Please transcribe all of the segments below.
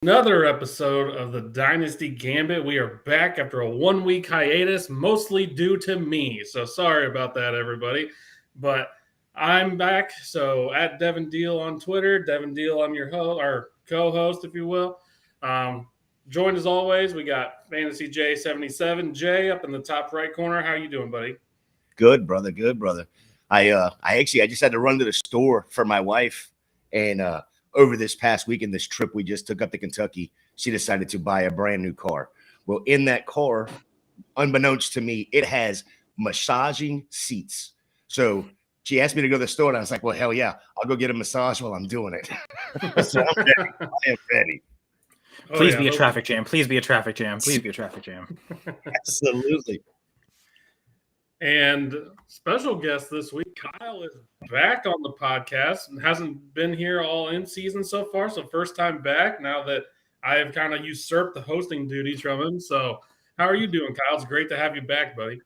Another episode of the Dynasty Gambit. We are back after a 1-week hiatus, mostly due to me. So sorry about that, everybody. But I'm back. So at Devin Deal on Twitter, Devin Deal, I'm your host, or co-host, if you will. Joined as always, we got Fantasy J77. Jay up in the top right corner. How you doing, buddy? Good, brother. Good, brother. I just had to run to the store for my wife, and over this past weekend, this trip we just took up to Kentucky, she decided to buy a brand new car. Well, in that car, unbeknownst to me, it has massaging seats. So she asked me to go to the store, and I was like, "Well, hell yeah, I'll go get a massage while I'm doing it." So I'm ready. I am ready. Please be a traffic jam. Please be a traffic jam. Please be a traffic jam. Absolutely. And special guest this week, Kyle is back on the podcast and hasn't been here all in season so far. So first time back now that I have kind of usurped the hosting duties from him. So how are you doing, Kyle? It's great to have you back, buddy.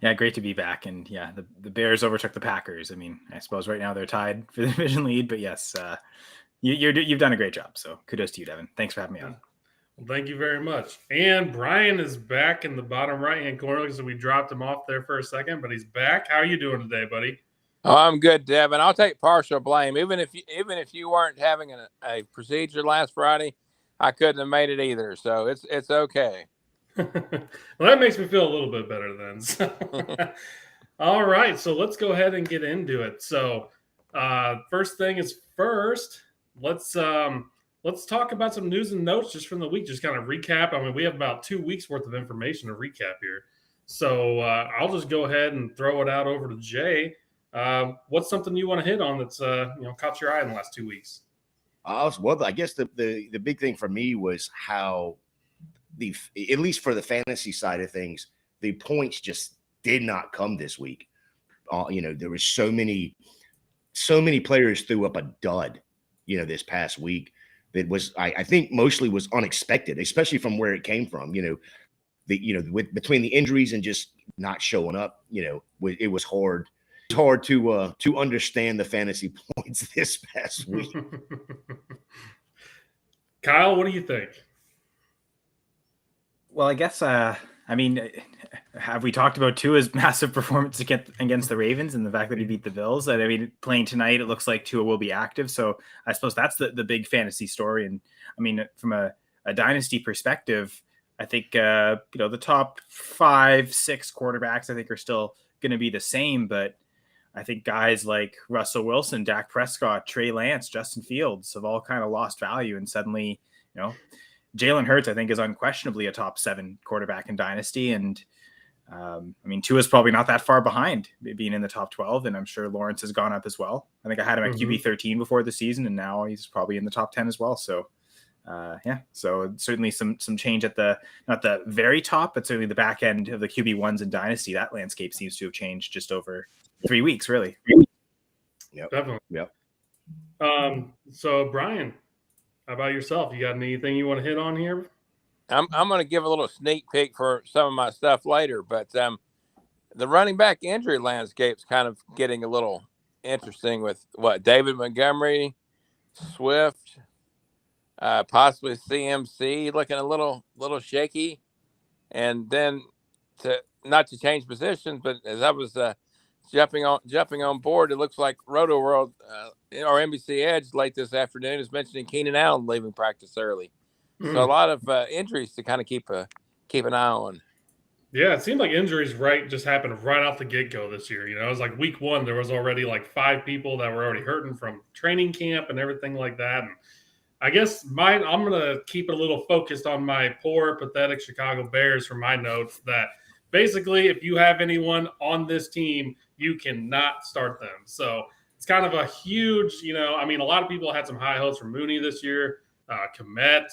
Yeah, great to be back. And yeah, the Bears overtook the Packers. I mean, I suppose right now they're tied for the division lead, but yes, you've done a great job. So kudos to you, Devin. Thanks for having me on. Well, thank you very much. And Brian is back in the bottom right-hand corner because we dropped him off there for a second, but he's back. How are you doing today, buddy? Oh, I'm good, Devin. I'll take partial blame. Even if you weren't having a procedure last Friday, I couldn't have made it either. So it's okay. Well, that makes me feel a little bit better then. So. All right, so let's go ahead and get into it. So first thing is first, let's talk about some news and notes just from the week, just kind of recap. I mean, we have about 2 weeks worth of information to recap here. So I'll just go ahead and throw it out over to Jay. What's something you want to hit on that's caught your eye in the last 2 weeks? Well, I guess the big thing for me was how at least for the fantasy side of things, the points just did not come this week. There was so many players threw up a dud, this past week. That was, I think, mostly was unexpected, especially from where it came from. Between the injuries and just not showing up, it was hard. It's hard to understand the fantasy points this past week. Kyle, what do you think? Well, I guess have we talked about Tua's massive performance against the Ravens and the fact that he beat the Bills? I mean, playing tonight, it looks like Tua will be active. So I suppose that's the big fantasy story. And I mean, from a dynasty perspective, I think, the top 5-6 quarterbacks, I think, are still going to be the same. But I think guys like Russell Wilson, Dak Prescott, Trey Lance, Justin Fields have all kind of lost value. And suddenly, Jalen Hurts, I think, is unquestionably a top 7 quarterback in Dynasty. And Tua's probably not that far behind being in the top 12. And I'm sure Lawrence has gone up as well. I think I had him at QB 13 before the season, and now he's probably in the top 10 as well. So, so certainly some change at not the very top, but certainly the back end of the QB1s in Dynasty. That landscape seems to have changed just over 3 weeks, really. Yep. Definitely. Yep. So, Brian, how about yourself? You got anything you want to hit on here? I'm going to give a little sneak peek for some of my stuff later, but the running back injury landscape's kind of getting a little interesting with David Montgomery, Swift, possibly CMC looking a little shaky, and then not to change positions, but as I was jumping on board, it looks like Roto World or NBC Edge late this afternoon is mentioning Keenan Allen leaving practice early. So a lot of injuries to kind of keep an eye on. Yeah, it seemed like injuries just happened right off the get-go this year. It was like week 1, there was already like 5 people that were already hurting from training camp and everything like that. And I guess I'm going to keep it a little focused on my poor, pathetic Chicago Bears for my notes that basically if you have anyone on this team, you cannot start them. So it's kind of a huge, a lot of people had some high hopes for Mooney this year, Komet,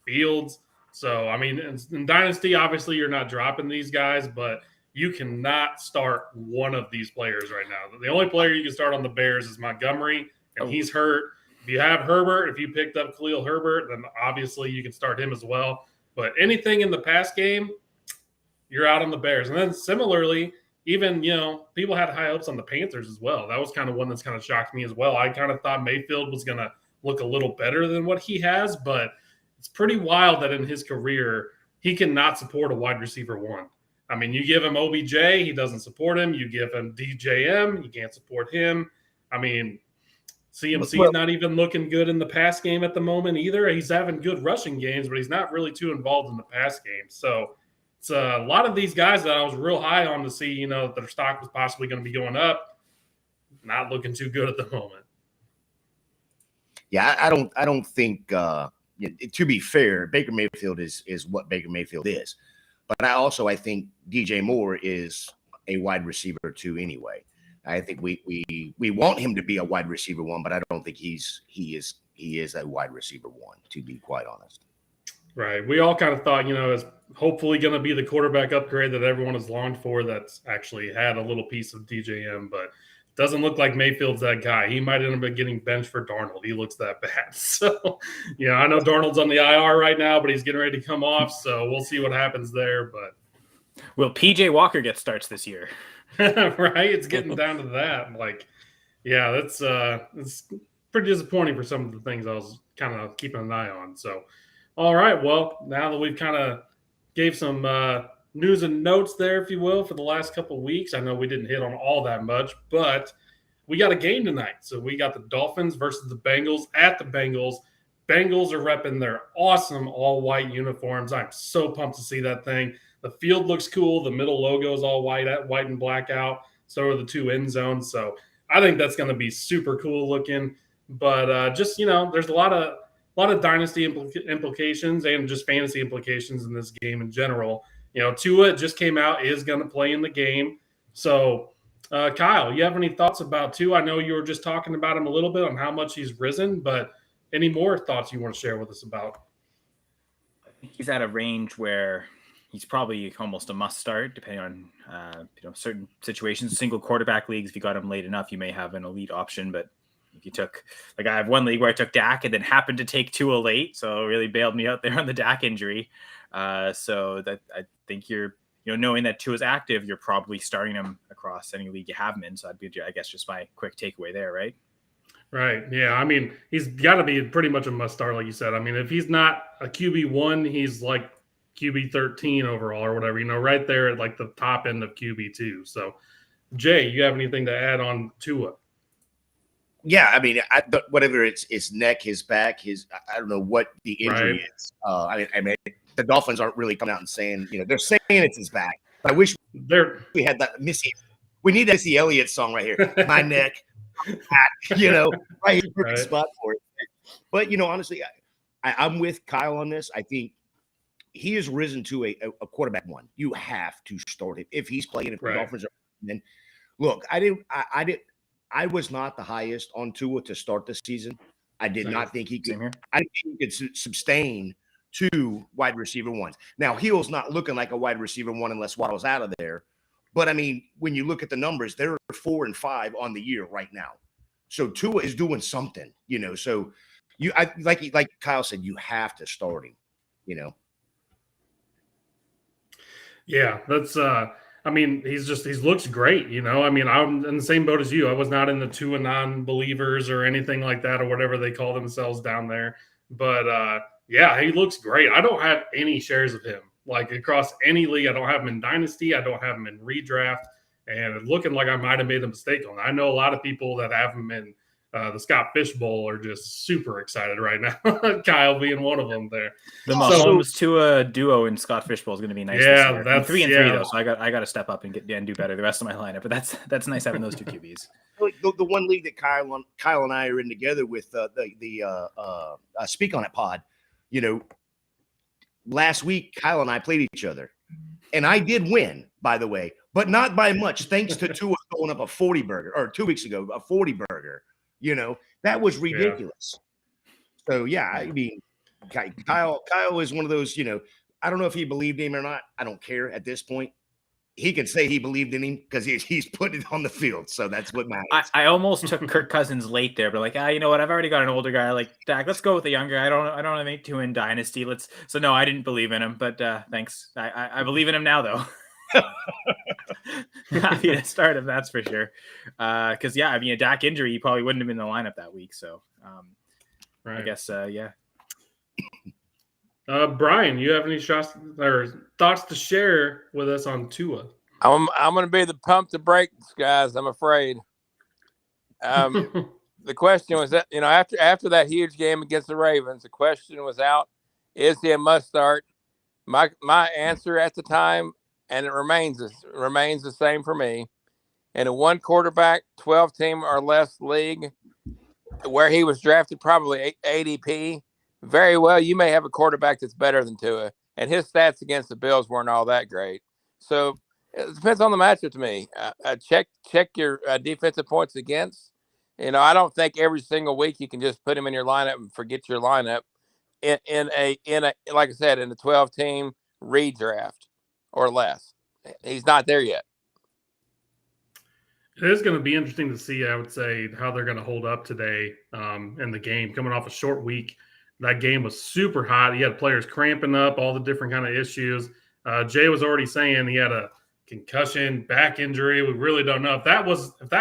Fields. So, in Dynasty, obviously you're not dropping these guys, but you cannot start one of these players right now. The only player you can start on the Bears is Montgomery, and he's hurt. If you have Herbert, if you picked up Khalil Herbert, then obviously you can start him as well. But anything in the pass game, you're out on the Bears. And then similarly, even, people had high hopes on the Panthers as well. That was kind of one that's kind of shocked me as well. I kind of thought Mayfield was going to look a little better than what he has, but it's pretty wild that in his career he cannot support a wide receiver one. I mean, you give him OBJ, he doesn't support him. You give him DJM, you can't support him. I mean, CMC's not even looking good in the pass game at the moment either. He's having good rushing games, but he's not really too involved in the pass game. So it's a lot of these guys that I was real high on to see, that their stock was possibly going to be going up. Not looking too good at the moment. Yeah, I don't think. To be fair, Baker Mayfield is what Baker Mayfield is, but I think DJ Moore is a wide receiver too. Anyway, I think we want him to be a wide receiver one, but I don't think he is a wide receiver one, to be quite honest. Right. We all kind of thought, it's hopefully going to be the quarterback upgrade that everyone has longed for. That's actually had a little piece of DJM, but doesn't look like Mayfield's that guy. He might end up getting benched for Darnold. He looks that bad. So, I know Darnold's on the IR right now, but he's getting ready to come off. So we'll see what happens there. But will PJ Walker get starts this year? Right. It's getting down to that. That's it's pretty disappointing for some of the things I was kind of keeping an eye on. So, all right. Well, now that we've kind of gave some news and notes there, if you will, for the last couple of weeks. I know we didn't hit on all that much, but we got a game tonight. So we got the Dolphins versus the Bengals at the Bengals. Bengals are repping their awesome all-white uniforms. I'm so pumped to see that thing. The field looks cool. The middle logo is all white and black out. So are the two end zones. So I think that's going to be super cool looking. But there's a lot of dynasty implications and just fantasy implications in this game in general. Tua just came out, is going to play in the game. So, Kyle, you have any thoughts about Tua? I know you were just talking about him a little bit on how much he's risen, but any more thoughts you want to share with us about? I think he's at a range where he's probably almost a must start, depending on certain situations. Single quarterback leagues, if you got him late enough, you may have an elite option. But if you took, I have one league where I took Dak and then happened to take Tua late, so it really bailed me out there on the Dak injury. So that I think you're, knowing that Tua is active, you're probably starting him across any league you have him in. So that'd be, I guess, just my quick takeaway there, right? Right. Yeah. I mean, he's got to be pretty much a must start, like you said. I mean, if he's not a QB1, he's like QB 13 overall or whatever, right there at like the top end of QB2. So, Jay, you have anything to add on Tua? Yeah, I mean, whatever it's neck, his back, I don't know what the injury is. I mean, the Dolphins aren't really coming out and saying, they're saying it's his back. But I wish we had that Missy. We need that Missy Elliott song right here. My neck, back, right here, perfect spot for it. But honestly, I'm with Kyle on this. I think he has risen to a quarterback one. You have to start him if he's playing. If the Dolphins are, then look, I was not the highest on Tua to start the season. I did not think he could. I didn't think he could sustain two wide receiver ones. Now, Hill's not looking like a wide receiver one unless Waddle's out of there. But, I mean, when you look at the numbers, they're 4 and 5 on the year right now. So Tua is doing something, So, like Kyle said, you have to start him, Yeah, that's I mean, he looks great, I mean, I'm in the same boat as you. I was not in the Tua non-believers or anything like that or whatever they call themselves down there. But yeah, he looks great. I don't have any shares of him. Like across any league, I don't have him in Dynasty. I don't have him in redraft. And it's looking like I might have made a mistake on it. I know a lot of people that have him in the Scott Fish Bowl are just super excited right now. Kyle being one of them there. The Mahomes Tua duo in Scott Fish Bowl is going to be nice. Yeah, that's 3 and 3 though, so I got to step up and do better the rest of my lineup. But that's nice having those two QBs. The one league that Kyle and I are in together with the Speak On It pod. Last week Kyle and I played each other, and I did win, by the way, but not by much, thanks to Tua going up a 40 burger, or 2 weeks ago a 40 burger. That was ridiculous. Yeah. So yeah, I mean, Kyle is one of those. I don't know if he believed in him or not. I don't care at this point. He can say he believed in him because he's put it on the field. So that's what matters. I almost took Kirk Cousins late there, but you know what? I've already got an older guy. Like, Dak, let's go with the younger. I don't want to make 2 in Dynasty. So no, I didn't believe in him, but thanks. I believe in him now though. Happy to start him, that's for sure. Because yeah, I mean, a Dak injury, he probably wouldn't have been in the lineup that week. So I guess yeah. Brian, you have any shots or thoughts to share with us on Tua? I'm going to be the pump the brakes, guys. I'm afraid. The question was that after that huge game against the Ravens, the question was out: is he a must start? My answer at the time, and it remains the same for me. In a one quarterback, 12 team or less league, where he was drafted probably ADP, very well you may have a quarterback that's better than Tua, and his stats against the Bills weren't all that great. So it depends on the matchup to me. Check your defensive points against. I don't think every single week you can just put him in your lineup and forget your lineup in a like I said, in a 12 team redraft or less. He's not there yet. It is going to be interesting to see, I would say, how they're going to hold up today in the game. Coming off a short week, that game was super hot. You had players cramping up, all the different kind of issues. Jay was already saying he had a concussion, back injury. We really don't know if that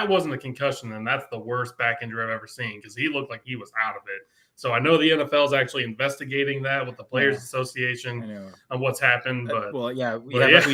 wasn't a concussion, then that's the worst back injury I've ever seen because he looked like he was out of it. So I know the NFL is actually investigating that with the Players Association on what's happened. But we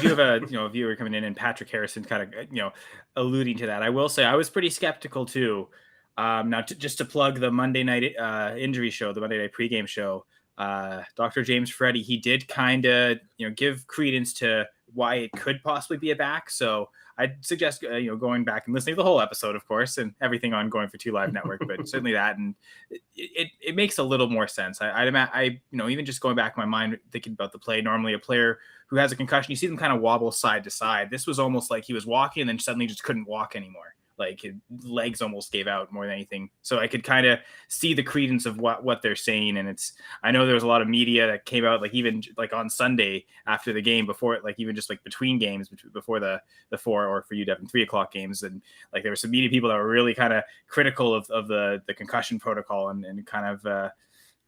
do have a viewer coming in, and Patrick Harrison kind of alluding to that. I will say I was pretty skeptical too. Now just to plug the Monday night injury show, the Monday night pregame show. Dr. James Freddy, he did kind of give credence to why it could possibly be a back. So I'd suggest going back and listening to the whole episode, of course, and everything on Going for Two Live Network, but certainly that, and it makes a little more sense. I even just going back in my mind thinking about the play. Normally, a player who has a concussion, you see them kind of wobble side to side. This was almost like he was walking and then suddenly just couldn't walk anymore. Like his legs almost gave out more than anything. So I could kind of see the credence of what they're saying. And I know there was a lot of media that came out, like even like on Sunday after the game, before it, like even just like between games, before the 4, or for you, Devin, 3:00 games. And like there were some media people that were really kind of critical of the concussion protocol and kind of,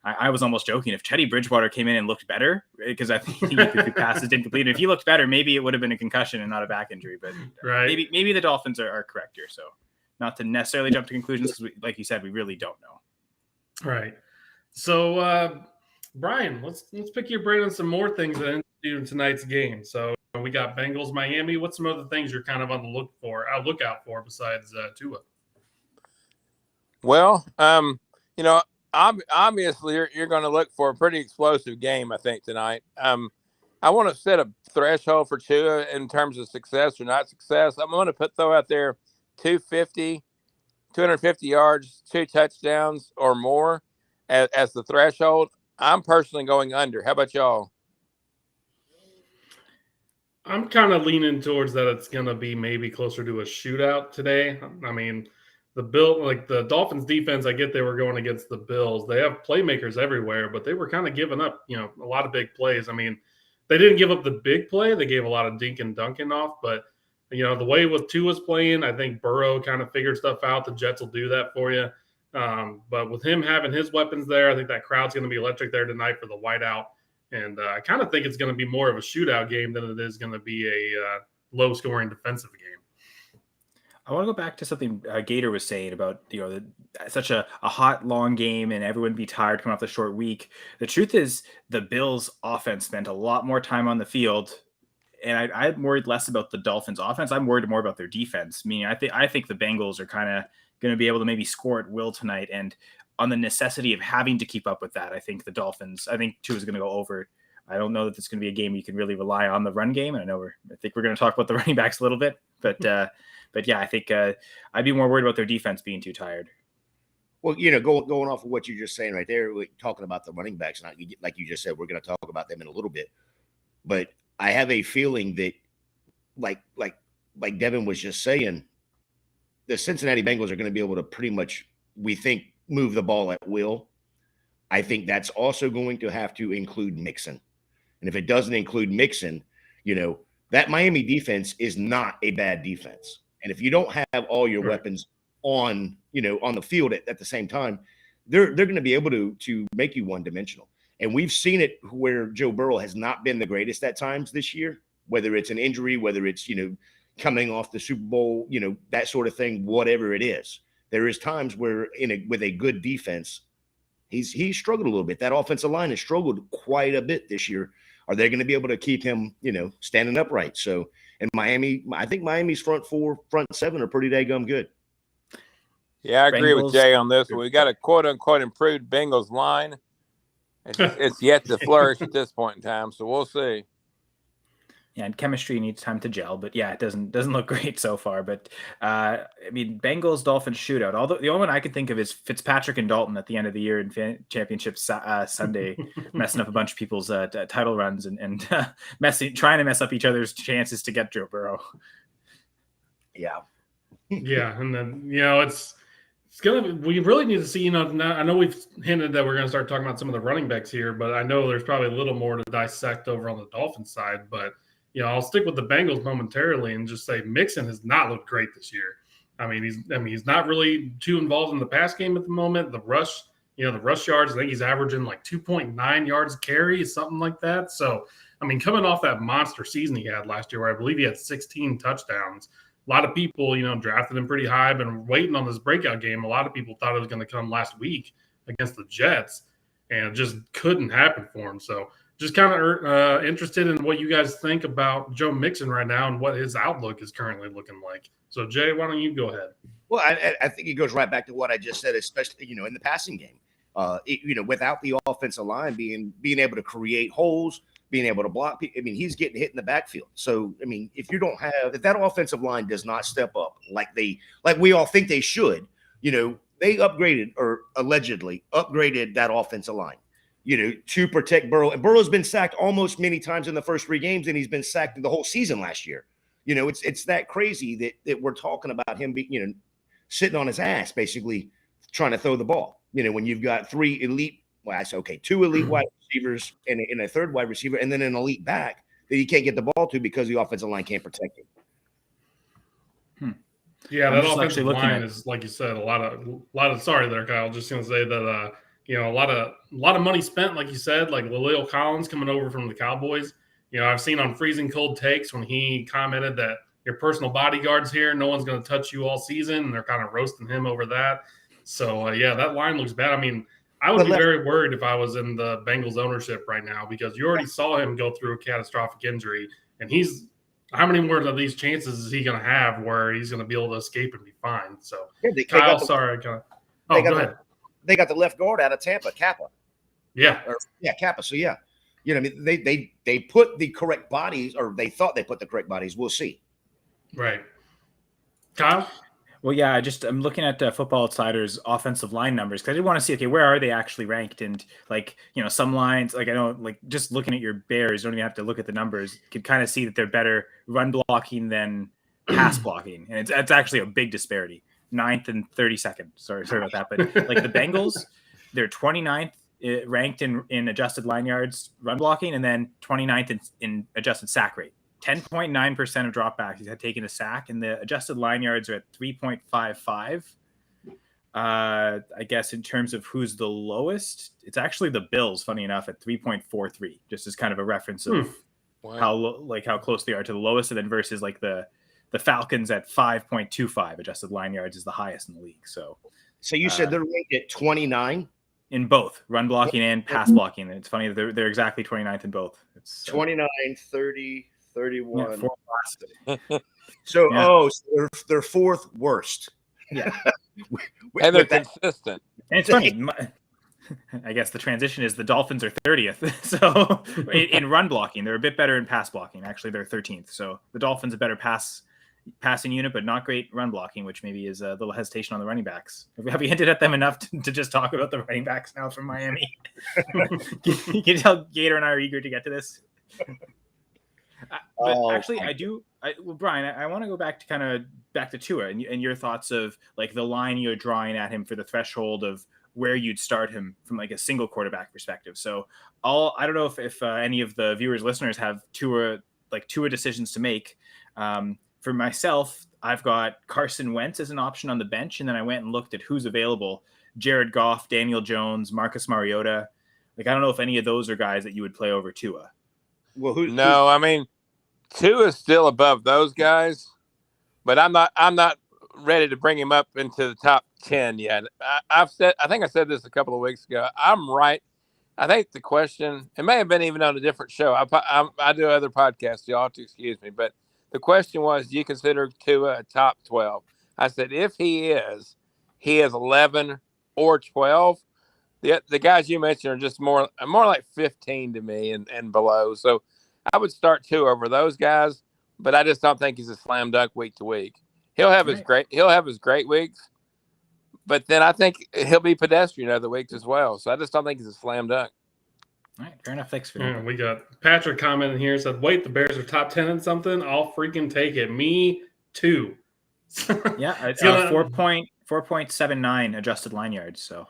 I was almost joking if Teddy Bridgewater came in and looked better, because I think he could pass his incomplete. If he looked better, maybe it would have been a concussion and not a back injury. But right. maybe the Dolphins are correct here. So not to necessarily jump to conclusions, because like you said, we really don't know. Right. So Brian, let's pick your brain on some more things that do in tonight's game. So we got Bengals, Miami. What's some other things you're kind of on the lookout for besides Tua? Well, obviously you're going to look for a pretty explosive game, I think, tonight. I want to set a threshold for Tua in terms of success or not success. I'm going to throw out there 250 yards, 2 touchdowns or more as the threshold. I'm personally going under. How about y'all? I'm kind of leaning towards that it's going to be maybe closer to a shootout today. I mean, the Dolphins defense, I get they were going against the Bills. They have playmakers everywhere, but they were kind of giving up, a lot of big plays. I mean, they didn't give up the big play. They gave a lot of dink and dunking off, but the way with Tua's playing, I think Burrow kind of figured stuff out. The Jets will do that for you. But with him having his weapons there, I think that crowd's going to be electric there tonight for the whiteout. And I kind of think it's going to be more of a shootout game than it is going to be a low-scoring defensive game. I want to go back to something Gator was saying about such a hot long game and everyone be tired coming off the short week. The truth is the Bills offense spent a lot more time on the field, and I'm worried less about the Dolphins offense. I'm worried more about their defense. Meaning I think the Bengals are kind of going to be able to maybe score at will tonight, and on the necessity of having to keep up with that, I think the Dolphins. I think Tua is going to go over. I don't know that it's going to be a game you can really rely on the run game. And I think we're going to talk about the running backs a little bit, but yeah, I think I'd be more worried about their defense being too tired. Well, going off of what you're just saying right there, talking about the running backs, and like you just said, we're going to talk about them in a little bit. But I have a feeling that, like Devin was just saying, the Cincinnati Bengals are going to be able to pretty much, we think, move the ball at will. I think that's also going to have to include Mixon. And if it doesn't include Mixon, that Miami defense is not a bad defense. And if you don't have all your weapons on the field at the same time, they're going to be able to make you one-dimensional. And we've seen it where Joe Burrow has not been the greatest at times this year, whether it's an injury, whether it's, coming off the Super Bowl, that sort of thing, whatever it is. There is times where with a good defense, He's struggled a little bit. That offensive line has struggled quite a bit this year. Are they going to be able to keep him, standing upright? So, and Miami, I think Miami's front seven are pretty daggum good. Yeah, I agree with Jay on this one. We got a quote-unquote improved Bengals line. It's yet to flourish at this point in time, so we'll see. Yeah, and chemistry needs time to gel, but yeah, it doesn't look great so far. But Bengals Dolphins shootout. Although the only one I could think of is Fitzpatrick and Dalton at the end of the year in championship Sunday, messing up a bunch of people's title runs and trying to mess up each other's chances to get Joe Burrow. Yeah, yeah, and then it's gonna. We really need to see. Now, I know we've hinted that we're gonna start talking about some of the running backs here, but I know there's probably a little more to dissect over on the Dolphins side, but. I'll stick with the Bengals momentarily and just say Mixon has not looked great this year. He's not really too involved in the pass game at the moment. The rush yards, I think he's averaging like 2.9 yards a carry, something like that. So, coming off that monster season he had last year, where I believe he had 16 touchdowns, a lot of people, drafted him pretty high, been waiting on this breakout game. A lot of people thought it was going to come last week against the Jets, and it just couldn't happen for him. So, just kind of interested in what you guys think about Joe Mixon right now and what his outlook is currently looking like. So, Jay, why don't you go ahead? Well, I think it goes right back to what I just said, especially, in the passing game. Without the offensive line being able to create holes, being able to block, he's getting hit in the backfield. So, if that offensive line does not step up like we all think they should, they upgraded or allegedly upgraded that offensive line. To protect Burrow. And Burrow's been sacked almost many times in the first 3 games, and he's been sacked the whole season last year. It's that crazy that we're talking about him sitting on his ass, basically trying to throw the ball. When you've got 2 elite wide receivers and a third wide receiver, and then an elite back that he can't get the ball to because the offensive line can't protect him. Yeah, that offensive line is, like you said, a lot of. Sorry there, Kyle. Just going to say that. A lot of money spent, like you said, like La'el Collins coming over from the Cowboys. I've seen on Freezing Cold Takes when he commented that your personal bodyguard's here, no one's going to touch you all season, and they're kind of roasting him over that. So, that line looks bad. I would be very worried if I was in the Bengals ownership right now because you already saw him go through a catastrophic injury, and how many more of these chances is he going to have where he's going to be able to escape and be fine? So, Kyle, sorry. Go ahead. They got the left guard out of Tampa, Kappa. Yeah. Kappa. So, yeah. They put the correct bodies, or they thought they put the correct bodies. We'll see. Right. Kyle? Well, yeah, I'm looking at Football Outsiders offensive line numbers because I did want to see, okay, where are they actually ranked? And some lines, I know, just looking at your Bears, don't even have to look at the numbers. You could kind of see that they're better run blocking than pass blocking. And it's actually a big disparity. 9th and 32nd. Sorry about that. But the Bengals, they're 29th ranked in adjusted line yards run blocking, and then 29th in adjusted sack rate. 10.9% of dropbacks had taken a sack, and the adjusted line yards are at 3.55. I guess in terms of who's the lowest, it's actually the Bills, funny enough, at 3.43, just as kind of a reference of how close they are to the lowest, and then versus the Falcons at 5.25 adjusted line yards is the highest in the league. So you said they're ranked at 29 in both run blocking and pass blocking. It's funny that they're exactly 29th in both. It's 29, 30, 31. Yeah, so they're 4th worst. Yeah, and they're consistent. And it's funny. I guess the transition is the Dolphins are 30th. So in run blocking, they're a bit better in pass blocking. Actually, they're 13th. So the Dolphins are better passing unit, but not great run blocking, which maybe is a little hesitation on the running backs. Have we hinted at them enough to just talk about the running backs now from Miami? You can tell Gator and I are eager to get to this. Brian, I want to go back to Tua and your thoughts of the line you're drawing at him for the threshold of where you'd start him from a single quarterback perspective. So I don't know if any of the viewers, listeners have Tua decisions to make. For myself, I've got Carson Wentz as an option on the bench, and then I went and looked at who's available. Jared Goff, Daniel Jones, Marcus Mariota. I don't know if any of those are guys that you would play over Tua. Well, Tua is still above those guys, but I'm not ready to bring him up into the top 10 yet. I think I said this a couple of weeks ago. I'm right. I think the question, it may have been even on a different show. I do other podcasts. Y'all have to excuse me. But the question was, do you consider Tua a top 12? I said, if he is 11 or 12. The guys you mentioned are just more like 15 to me and below. So I would start Tua over those guys, but I just don't think he's a slam dunk week to week. He'll have his great weeks, but then I think he'll be pedestrian other weeks as well. So I just don't think he's a slam dunk. All right, fair enough. Thanks for that. We got Patrick commenting here, said, wait, the Bears are top 10 in something? I'll freaking take it. Me too. Yeah, it's 4.79 adjusted line yards. So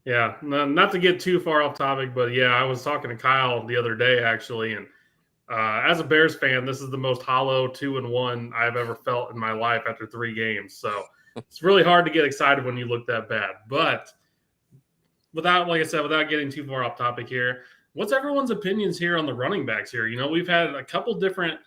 yeah, not to get too far off topic, but yeah, I was talking to Kyle the other day actually, and as a Bears fan, this is the most hollow 2-1 I've ever felt in my life after 3 games. So it's really hard to get excited when you look that bad. But without getting too far off topic here, what's everyone's opinions here on the running backs here? You know, we've had a couple different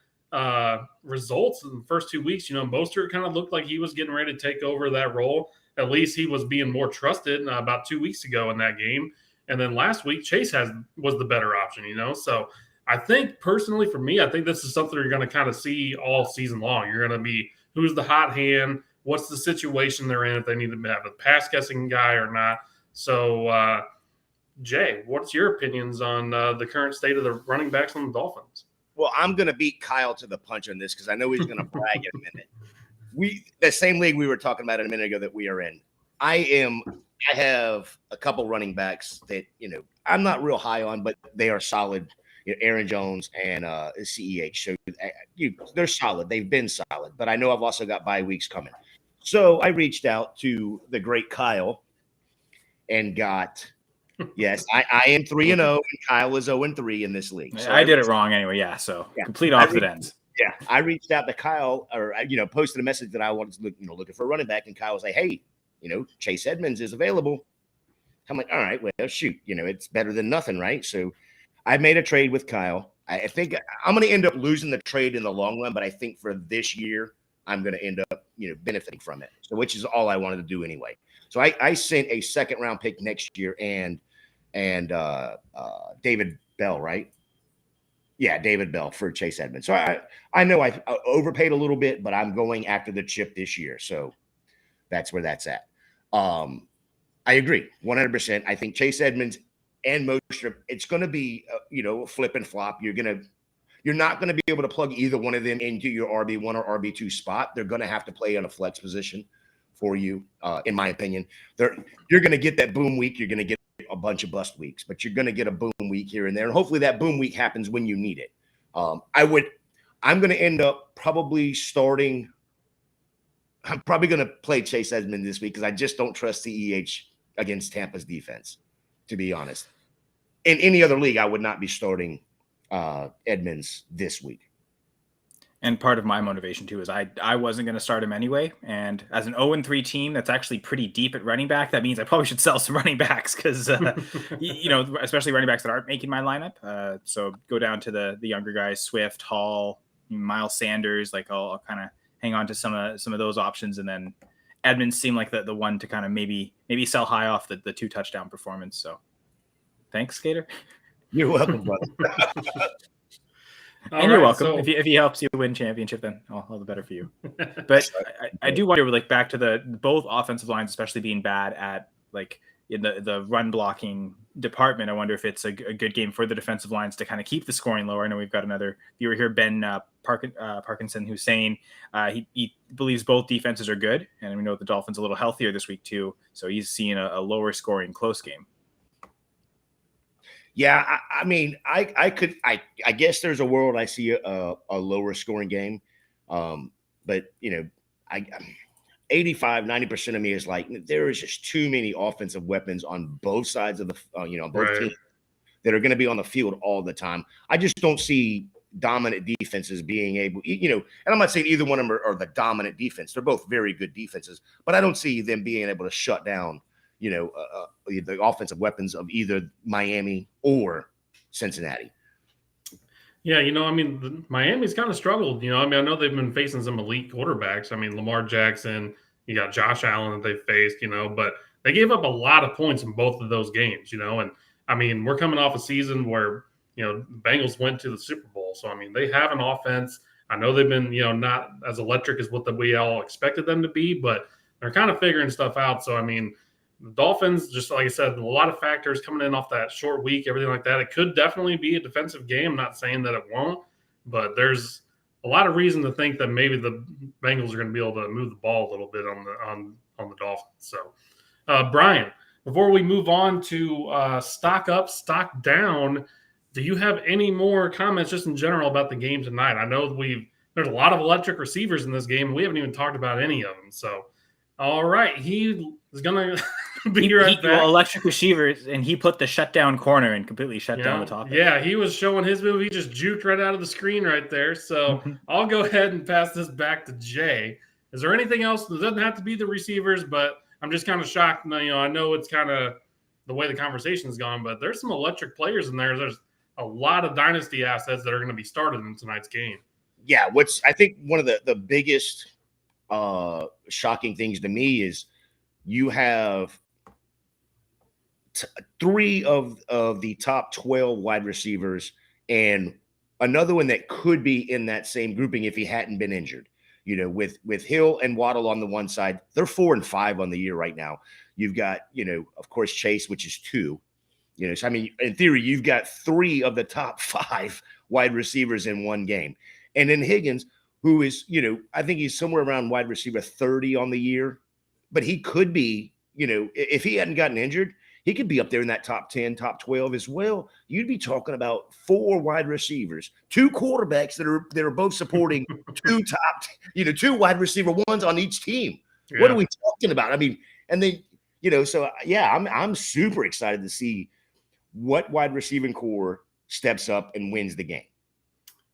results in the first 2 weeks. You know, Mostert kind of looked like he was getting ready to take over that role. At least he was being more trusted about 2 weeks ago in that game. And then last week, Chase was the better option, you know. So I think personally for me, I think this is something you're going to kind of see all season long. You're going to be who's the hot hand, what's the situation they're in, if they need to have a pass guessing guy or not. So, Jay, what's your opinions on the current state of the running backs on the Dolphins? Well, I'm going to beat Kyle to the punch on this because I know he's going to brag in a minute. The same league we were talking about a minute ago that we are in. I have a couple running backs that, you know, I'm not real high on, but they are solid. You know, Aaron Jones and CEH. So they're solid. They've been solid. But I know I've also got bye weeks coming. So I reached out to the great Kyle and got yes, I am 3-0 and Kyle is 0-3 in this league. So I did it wrong anyway. Yeah. So complete opposite ends. Yeah, I reached out to Kyle, or posted a message that I wanted to looking for a running back, and Kyle was like, "Hey, Chase Edmonds is available." I'm like, "All right, well, shoot, it's better than nothing, right?" So I made a trade with Kyle. I think I'm going to end up losing the trade in the long run, but I think for this year, I'm going to end up, benefiting from it. So, which is all I wanted to do anyway. So I sent a second round pick next year and David Bell, right? Yeah, David Bell for Chase Edmonds. So I know I overpaid a little bit, but I'm going after the chip this year. So that's where that's at. I agree 100%. I think Chase Edmonds and Mostert, it's going to be, flip and flop. You're not going to be able to plug either one of them into your RB1 or RB2 spot. They're going to have to play on a flex position for you, in my opinion. You're going to get that boom week. You're going to get a bunch of bust weeks, but you're going to get a boom week here and there. And hopefully that boom week happens when you need it. I'm going to end up probably starting. I'm probably going to play Chase Edmonds this week because I just don't trust CEH against Tampa's defense, to be honest. In any other league, I would not be starting Edmonds this week. And part of my motivation too is I wasn't going to start him anyway. And as an 0-3 team that's actually pretty deep at running back, that means I probably should sell some running backs because, especially running backs that aren't making my lineup. So go down to the younger guys, Swift, Hall, Miles Sanders. Like I'll kind of hang on to some of those options, and then Edmonds seemed like the one to kind of maybe sell high off the 2 touchdown performance. So thanks, Skater. You're welcome, brother. And you're welcome. So, if he helps you win championship, then all the better for you. But I do wonder, like, back to both offensive lines, especially being bad at in the run blocking department. I wonder if it's a good game for the defensive lines to kind of keep the scoring lower. I know we've got another viewer here, Ben Parkinson, who's saying he believes both defenses are good, and we know the Dolphins a little healthier this week too. So he's seeing a lower scoring close game. Yeah, I mean, I guess there's a world I see a lower scoring game, but 85-90% of me is like there is just too many offensive weapons on both sides of the both teams that are going to be on the field all the time. I just don't see dominant defenses being able, and I'm not saying either one of them are the dominant defense. They're both very good defenses, but I don't see them being able to shut down the offensive weapons of either Miami or Cincinnati. Yeah, Miami's kind of struggled. I know they've been facing some elite quarterbacks. Lamar Jackson, You got Josh Allen that they faced, but they gave up a lot of points in both of those games, and I mean, we're coming off a season where, the Bengals went to the Super Bowl. So, I mean, they have an offense. I know they've been, not as electric as what we all expected them to be, but they're kind of figuring stuff out. So, I mean, the Dolphins, just like I said, a lot of factors coming in off that short week, everything like that. It could definitely be a defensive game. I'm not saying that it won't, but there's a lot of reason to think that maybe the Bengals are going to be able to move the ball a little bit on the Dolphins. So, Brian, before we move on to stock up, stock down, do you have any more comments just in general about the game tonight? I know there's a lot of electric receivers in this game, and we haven't even talked about any of them. So, all right, he is going to be right back. Electric receivers, and he put the shutdown corner and completely shut down the topic. Yeah, he was showing his move. He just juked right out of the screen right there. So I'll go ahead and pass this back to Jay. Is there anything else? It doesn't have to be the receivers, but I'm just kind of shocked. I know it's kind of the way the conversation's gone, but there's some electric players in there. There's a lot of dynasty assets that are going to be started in tonight's game. Yeah, I think one of the biggest shocking things to me is you have three of the top 12 wide receivers and another one that could be in that same grouping if he hadn't been injured. With Hill and Waddle on the one side, they're 4 and 5 on the year right now. You've got, of course, Chase, which is 2. So I mean, in theory, you've got 3 of the top 5 wide receivers in one game. And then Higgins, who is, I think he's somewhere around wide receiver 30 on the year, but he could be, if he hadn't gotten injured, he could be up there in that top 10, top 12 as well. You'd be talking about 4 wide receivers, 2 quarterbacks that are both supporting 2 wide receiver ones on each team. Yeah. What are we talking about? I mean, and they, so yeah, I'm super excited to see what wide receiving core steps up and wins the game.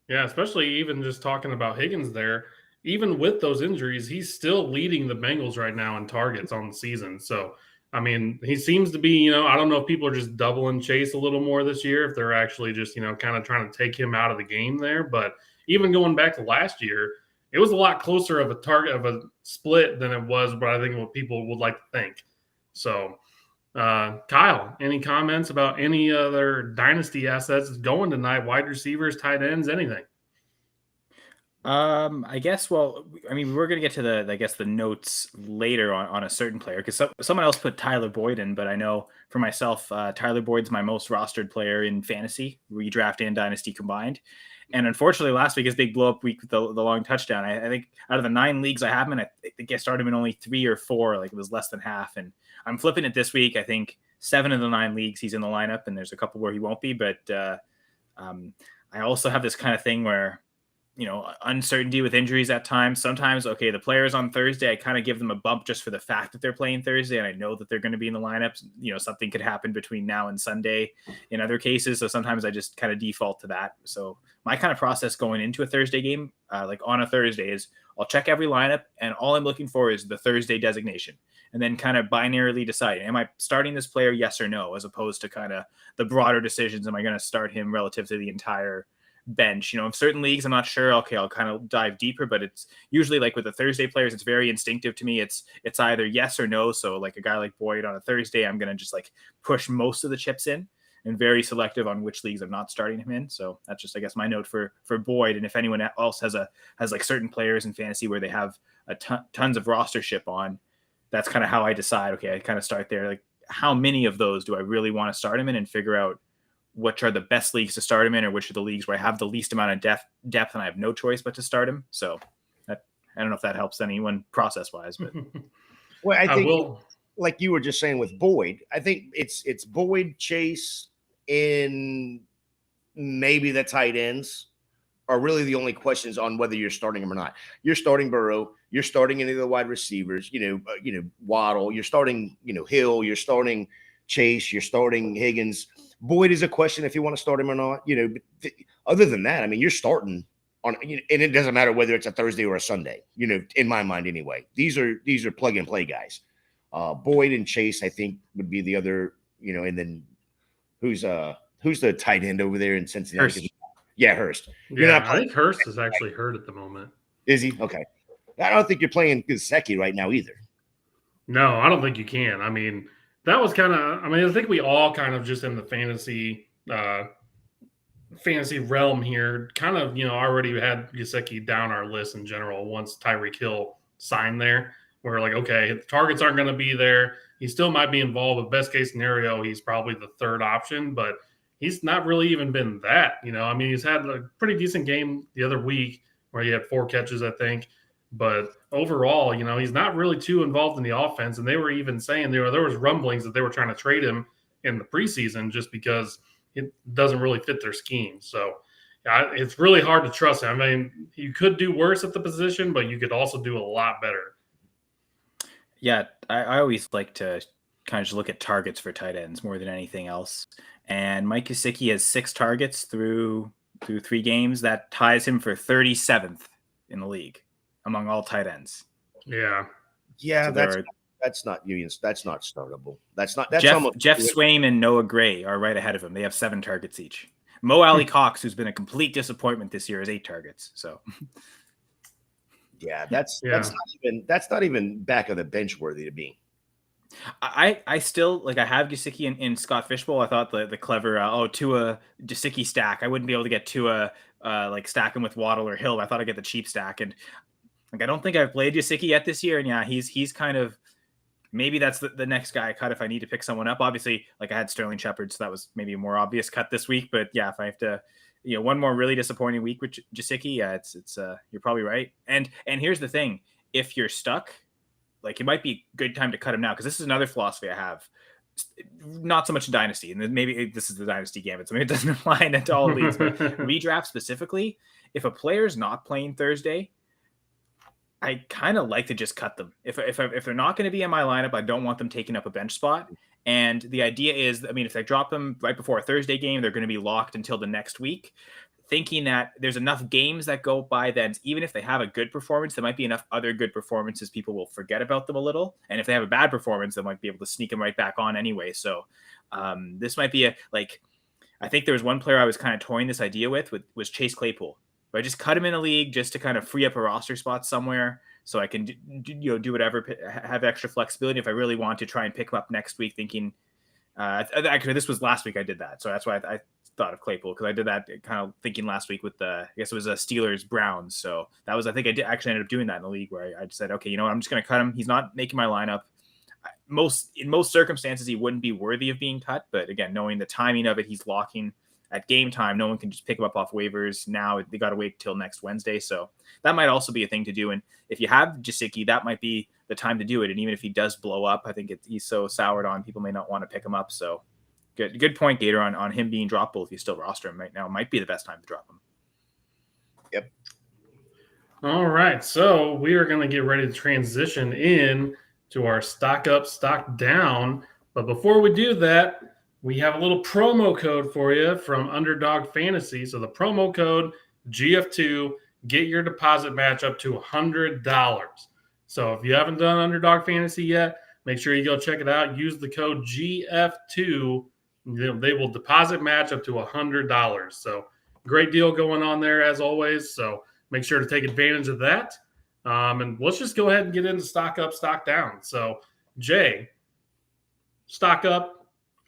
Yeah, especially even just talking about Higgins there, even with those injuries, he's still leading the Bengals right now in targets on the season. So, I mean, he seems to be, I don't know if people are just doubling Chase a little more this year, if they're actually just, kind of trying to take him out of the game there. But even going back to last year, it was a lot closer of a target of a split than it was, but I think what people would like to think. So, Kyle, any comments about any other dynasty assets going tonight? Wide receivers, tight ends, anything? I guess. Well, I mean, we're gonna get to the notes later on a certain player because someone else put Tyler Boyd in, but I know for myself, Tyler Boyd's my most rostered player in fantasy, redraft and dynasty combined. And unfortunately, last week, his big blow up week with the long touchdown. I think out of the 9 leagues I have him in, I think I started him in only 3 or 4, like it was less than half. And I'm flipping it this week. I think 7 of the 9 leagues he's in the lineup, and there's a couple where he won't be. But I also have this kind of thing where, uncertainty with injuries at times. Sometimes, okay, the players on Thursday, I kind of give them a bump just for the fact that they're playing Thursday, and I know that they're going to be in the lineups. Something could happen between now and Sunday in other cases. So sometimes I just kind of default to that. So my kind of process going into a Thursday game, like on a Thursday, is I'll check every lineup, and all I'm looking for is the Thursday designation, and then kind of binarily decide, am I starting this player, yes or no, as opposed to kind of the broader decisions. Am I going to start him relative to the entire bench? In certain leagues, I'm not sure. Okay, I'll kind of dive deeper, but it's usually like with the Thursday players, it's very instinctive to me. It's either yes or no. So like a guy like Boyd on a Thursday, I'm going to just like push most of the chips in and very selective on which leagues I'm not starting him in. So that's just, I guess, my note for Boyd. And if anyone else has like certain players in fantasy where they have tons of rostership on, that's kind of how I decide. Okay, I kind of start there. Like, how many of those do I really want to start him in, and figure out which are the best leagues to start him in, or which are the leagues where I have the least amount of depth and I have no choice but to start him. So I don't know if that helps anyone process wise, but well, I think like you were just saying with Boyd, I think it's Boyd, Chase, and maybe the tight ends are really the only questions on whether you're starting him or not. You're starting Burrow, you're starting any of the wide receivers, Waddle, you're starting, Hill, you're starting Chase, you're starting Higgins. Boyd is a question if you want to start him or not. But other than that, I mean, you're starting on, and it doesn't matter whether it's a Thursday or a Sunday. In my mind anyway. These are plug and play guys. Boyd and Chase, I think, would be the other. And then who's the tight end over there in Cincinnati? Hurst. Yeah, Hurst. I think Hurst is actually hurt at the moment. Is he? Okay. I don't think you're playing Gesicki right now either. No, I don't think you can. I mean, that was kind of. I mean, I think we all kind of just in the fantasy realm here, kind of, already had Gesicki down our list in general once Tyreek Hill signed there. We're like, okay, the targets aren't going to be there. He still might be involved, but best case scenario, he's probably the third option, but he's not really even been that. I mean, he's had a pretty decent game the other week where he had 4 catches, I think. But overall, he's not really too involved in the offense. And they were even saying there was rumblings that they were trying to trade him in the preseason just because it doesn't really fit their scheme. So it's really hard to trust him. I mean, you could do worse at the position, but you could also do a lot better. Yeah, I always like to kind of just look at targets for tight ends more than anything else. And Mike Gesicki has 6 targets through 3 games. That ties him for 37th in the league among all tight ends. Yeah. Yeah, so that's not Unions. That's not startable. That's Jeff Swaim and Noah Gray are right ahead of him. They have 7 targets each. Mo Ali Cox, who's been a complete disappointment this year, has 8 targets. So yeah, that's not even back of the bench worthy to be. I still I have Gesicki in Scott Fishbowl. I thought the clever Tua Gesicki stack. I wouldn't be able to get Tua stack him with Waddle or Hill. I thought I'd get the cheap stack, and I don't think I've played Gesicki yet this year. And yeah, he's kind of, maybe that's the next guy I cut if I need to pick someone up. Obviously, I had Sterling Shepard, so that was maybe a more obvious cut this week. But yeah, if I have to, one more really disappointing week with Gesicki, yeah, it's you're probably right. And here's the thing: if you're stuck, it might be a good time to cut him now, because this is another philosophy I have. Not so much in Dynasty, and then maybe this is the Dynasty Gambit, so maybe it doesn't apply into all leagues. But redraft specifically, if a player's not playing Thursday, I kind of like to just cut them. If they're not going to be in my lineup, I don't want them taking up a bench spot. And the idea is, I mean, if I drop them right before a Thursday game, they're going to be locked until the next week, thinking that there's enough games that go by then, even if they have a good performance, there might be enough other good performances, people will forget about them a little. And if they have a bad performance, they might be able to sneak them right back on anyway. So this might be I think there was one player I was kind of toying this idea with was Chase Claypool. But I just cut him in a league just to kind of free up a roster spot somewhere, so I can do whatever, have extra flexibility if I really want to try and pick him up next week. Thinking, actually, this was last week I did that, so that's why I thought of Claypool, because I did that kind of thinking last week with I guess it was a Steelers Browns. So that was, I think I did actually ended up doing that in the league where I just said, okay, I'm just going to cut him. He's not making my lineup. In most circumstances, he wouldn't be worthy of being cut, but again, knowing the timing of it, he's locking at game time. No one can just pick him up off waivers. Now they got to wait till next Wednesday. So that might also be a thing to do. And if you have Gesicki, that might be the time to do it. And even if he does blow up, I think he's so soured on, people may not want to pick him up. So good point, Gator, on him being droppable. If you still roster him right now, might be the best time to drop him. Yep. All right. So we are going to get ready to transition in to our stock up, stock down. But before we do that, we have a little promo code for you from Underdog Fantasy. So the promo code GF2, get your deposit match up to $100. So if you haven't done Underdog Fantasy yet, make sure you go check it out. Use the code GF2. They will deposit match up to $100. So great deal going on there as always. So make sure to take advantage of that. And let's just go ahead and get into stock up, stock down. So Jay, stock up.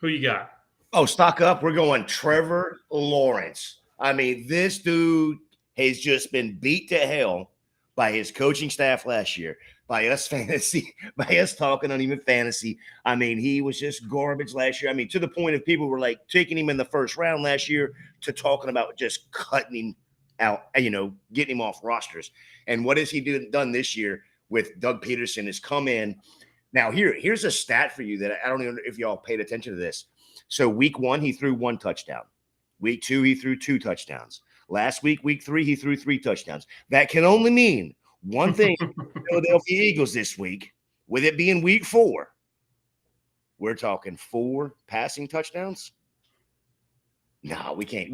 Who you got? Oh, stock up. We're going Trevor Lawrence. I mean, this dude has just been beat to hell by his coaching staff last year, by us by us talking on even fantasy. I mean, he was just garbage last year. I mean, to the point of people were taking him in the first round last year to talking about just cutting him out, getting him off rosters. And what has he done this year with Doug Peterson has come in. Now, here's a stat for you that I don't even know if y'all paid attention to this. So week 1, he threw 1 touchdown. Week 2, he threw 2 touchdowns. Last week, week 3, he threw 3 touchdowns. That can only mean one thing. Philadelphia Eagles this week, with it being week 4, we're talking 4 passing touchdowns. No, we can't.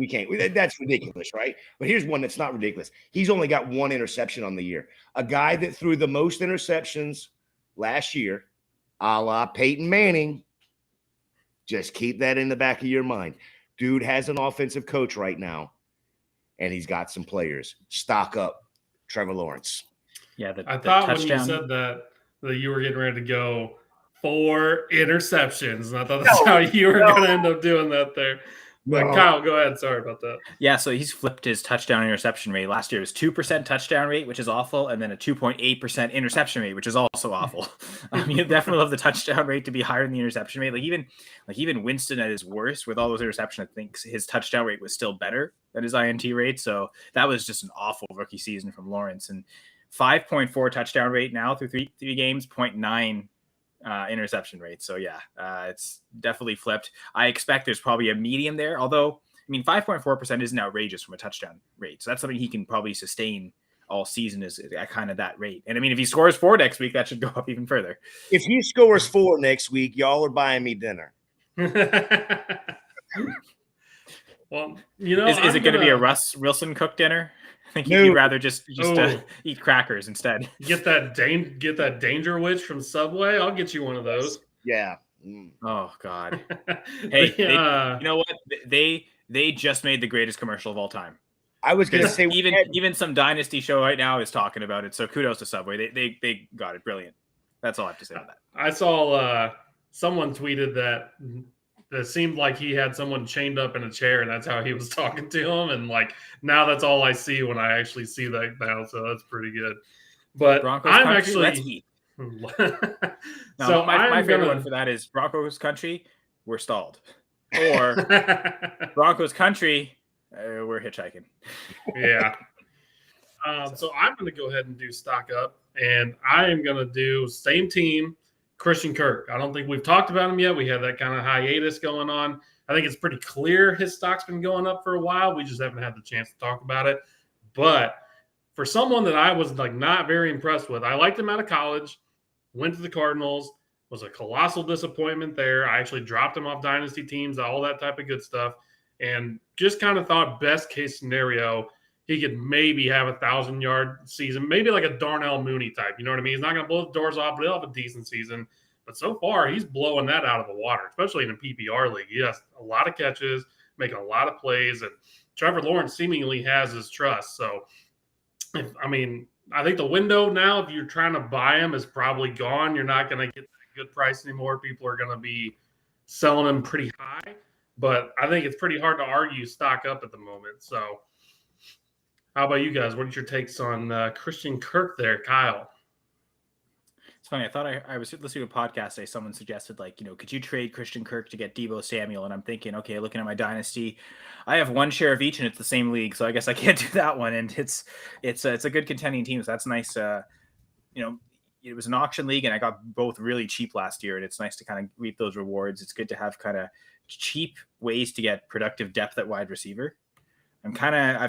That's ridiculous, right? But here's one that's not ridiculous. He's only got 1 interception on the year. A guy that threw the most interceptions last year, a la Peyton Manning. Just keep that in the back of your mind. Dude has an offensive coach right now, and he's got some players. Stock up, Trevor Lawrence. Yeah, I thought when you said that that you were getting ready to go 4 interceptions. And I thought that's how you were going to end up doing that there. But Kyle, go ahead. Sorry about that. Yeah, so he's flipped his touchdown interception rate. Last year it was 2% touchdown rate, which is awful, and then a 2.8% interception rate, which is also awful. You definitely love the touchdown rate to be higher than the interception rate. Like even Winston at his worst with all those interceptions, I think his touchdown rate was still better than his INT rate. So that was just an awful rookie season from Lawrence. And 5.4 touchdown rate now through three games, 0.9 interception rate. So yeah, it's definitely flipped. I expect there's probably a medium there, although 5.4% isn't outrageous from a touchdown rate. So that's something he can probably sustain all season is at kind of that rate. And if he scores 4 next week, that should go up even further. If he scores 4 next week, y'all are buying me dinner. Well, is it going to be a Russ Wilson cooked dinner? I think you'd rather just eat crackers instead. Get that Danger Witch from Subway. I'll get you one of those. Yeah. Oh God. Hey, you know what? They just made the greatest commercial of all time. I was going to say even some Dynasty show right now is talking about it. So kudos to Subway. They got it. Brilliant. That's all I have to say about that. I saw someone tweeted that it seemed like he had someone chained up in a chair, and that's how he was talking to him. And now that's all I see when I actually see that now. So that's pretty good. But Broncos I'm country, actually. let's eat. So my favorite one for that is Broncos country. We're stalled, or Broncos country. We're hitchhiking. Yeah. So I'm going to go ahead and do stock up, and I am going to do same team, Christian Kirk. I don't think we've talked about him yet. We have that kind of hiatus going on. I think it's pretty clear his stock's been going up for a while. We just haven't had the chance to talk about it. But for someone that I was not very impressed with, I liked him out of college, went to the Cardinals, was a colossal disappointment there. I actually dropped him off dynasty teams, all that type of good stuff, and just kind of thought best case scenario, he could maybe have 1,000-yard season, maybe like a Darnell Mooney type. You know what I mean? He's not going to blow the doors off, but he'll have a decent season. But so far, he's blowing that out of the water, especially in a PPR league. He has a lot of catches, making a lot of plays, and Trevor Lawrence seemingly has his trust. So, I think the window now, if you're trying to buy him, is probably gone. You're not going to get a good price anymore. People are going to be selling him pretty high. But I think it's pretty hard to argue stock up at the moment. So how about you guys? What are your takes on Christian Kirk there, Kyle? It's funny. I thought I was listening to a podcast today. Someone suggested, could you trade Christian Kirk to get Deebo Samuel? And I'm thinking, okay, looking at my dynasty, I have one share of each, and it's the same league, so I guess I can't do that one. And it's a good contending team, so that's nice. It was an auction league, and I got both really cheap last year, and it's nice to kind of reap those rewards. It's good to have kind of cheap ways to get productive depth at wide receiver. I've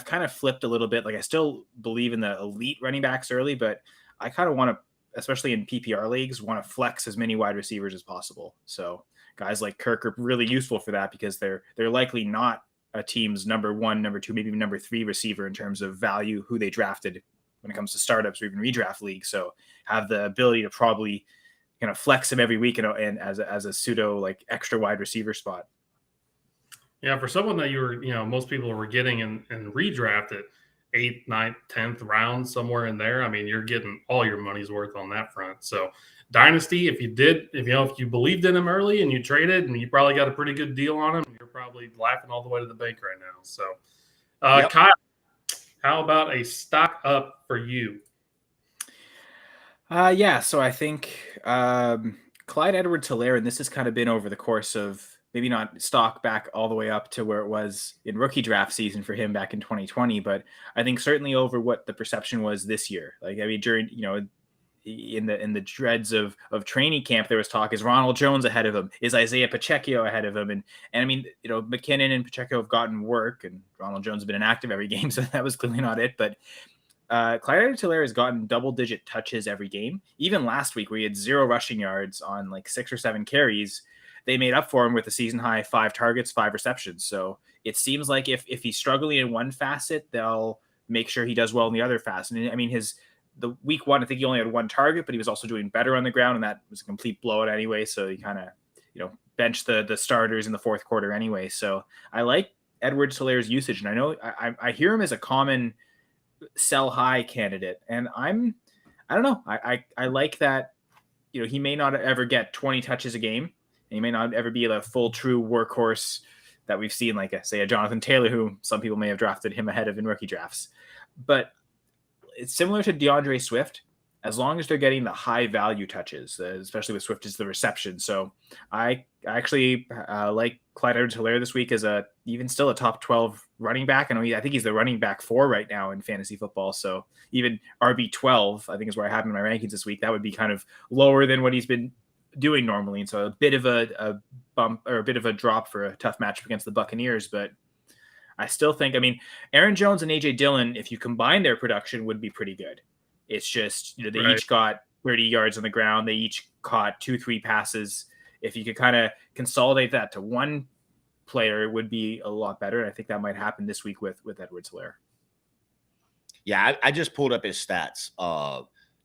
kind of flipped a little bit. I still believe in the elite running backs early, but I kind of want to, especially in PPR leagues, want to flex as many wide receivers as possible. So guys like Kirk are really useful for that because they're likely not a team's number 1, number 2, maybe even number 3 receiver in terms of value, who they drafted when it comes to startups or even redraft leagues. So have the ability to probably kind of flex him every week and as a pseudo extra wide receiver spot. Yeah, for someone that most people were getting and redrafted 8th, 9th, 10th round, somewhere in there. You're getting all your money's worth on that front. So Dynasty, if you believed in him early and you traded, and you probably got a pretty good deal on him, you're probably laughing all the way to the bank right now. So Yep. Kyle, how about a stock up for you? So I think Clyde Edwards-Helaire, and this has kind of been over the course of maybe not stock back all the way up to where it was in rookie draft season for him back in 2020, but I think certainly over what the perception was this year. During, in the dreads of training camp, there was talk, is Ronald Jones ahead of him? Is Isaiah Pacheco ahead of him? And McKinnon and Pacheco have gotten work, and Ronald Jones has been inactive every game, so that was clearly not it. But Clyde Edwards-Helaire has gotten double-digit touches every game. Even last week, where he had 0 rushing yards on 6 or 7 carries, they made up for him with a season-high 5 targets, 5 receptions. So it seems like if he's struggling in one facet, they'll make sure he does well in the other facet. And the week 1, I think he only had 1 target, but he was also doing better on the ground, and that was a complete blowout anyway. So he kind of, benched the starters in the 4th quarter anyway. So I like Edwards-Helaire's usage, and I know I hear him as a common sell high candidate, and I don't know. I like that he may not ever get 20 touches a game. And he may not ever be a full true workhorse that we've seen, like say a Jonathan Taylor, who some people may have drafted him ahead of in rookie drafts. But it's similar to DeAndre Swift, as long as they're getting the high value touches, especially with Swift is the reception. So I actually like Clyde Edwards-Helaire this week as even still a top 12 running back. I think he's the running back 4 right now in fantasy football. So even RB 12, I think is where I have him in my rankings this week. That would be kind of lower than what he's been doing normally. And so a bit of a bump or a bit of a drop for a tough matchup against the Buccaneers. But I still think, Aaron Jones and AJ Dillon, if you combine their production, would be pretty good. It's just, they Right. each got 30 yards on the ground. They each caught 2-3 passes. If you could kind of consolidate that to one player, it would be a lot better. And I think that might happen this week with Edwards-Helaire. Yeah, I just pulled up his stats.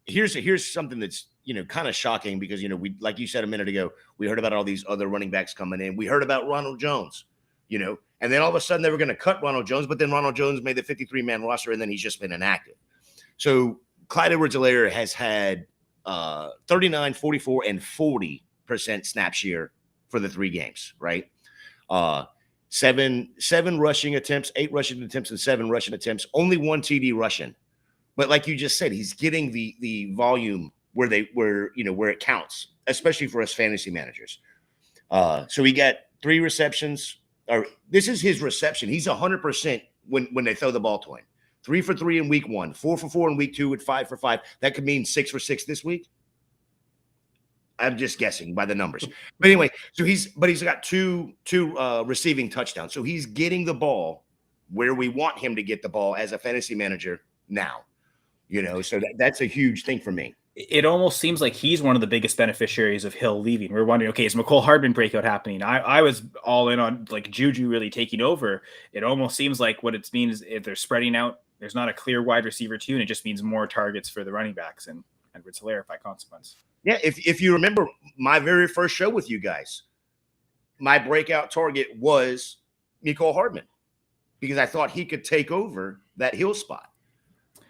Here's something that's kind of shocking because we, like you said a minute ago, we heard about all these other running backs coming in. We heard about Ronald Jones, and then all of a sudden they were going to cut Ronald Jones, but then Ronald Jones made the 53-man roster, and then he's just been inactive. So Clyde Edwards-Helaire has had 39, 44, and 40% snap share for the 3 games, right? 7 rushing attempts, 8 rushing attempts, and 7 rushing attempts. Only 1 TD rushing. But like you just said, he's getting the volume where it counts, especially for us fantasy managers. So he got 3 receptions. Or this is his reception. He's 100% when they throw the ball to him. 3 for 3 in week 1, 4 for 4 in week 2, and 5 for 5. That could mean 6 for 6 this week. I'm just guessing by the numbers. But anyway, so he's got two receiving touchdowns. So he's getting the ball where we want him to get the ball as a fantasy manager now. So that's a huge thing for me. It almost seems like he's one of the biggest beneficiaries of Hill leaving. We're wondering, okay, is McCole Hardman breakout happening? I was all in on Juju really taking over. It almost seems like what it means is if they're spreading out, there's not a clear wide receiver 2, and it just means more targets for the running backs and Edwards-Helaire by consequence. Yeah, if you remember my very first show with you guys, my breakout target was McCole Hardman because I thought he could take over that Hill spot.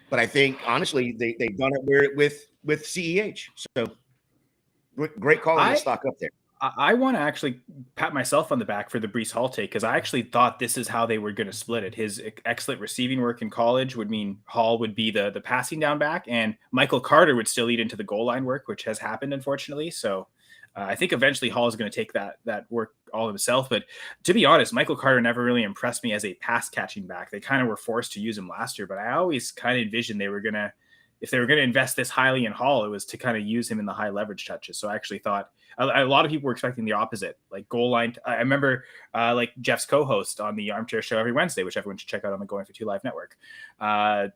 But I think, honestly, they've done it with CEH. So great call on the stock up there. I want to actually pat myself on the back for the Breece Hall take because I actually thought this is how they were going to split it. His excellent receiving work in college would mean Hall would be the passing down back, and Michael Carter would still lead into the goal line work, which has happened, unfortunately. So I think eventually Hall is going to take that work all himself. But to be honest, Michael Carter never really impressed me as a pass catching back. They kind of were forced to use him last year, but I always kind of envisioned if they were going to invest this highly in Hall, it was to kind of use him in the high leverage touches. So I actually thought a lot of people were expecting the opposite, like goal line. I remember like Jeff's co-host on the Armchair Show every Wednesday, which everyone should check out on the Going for Two Live network.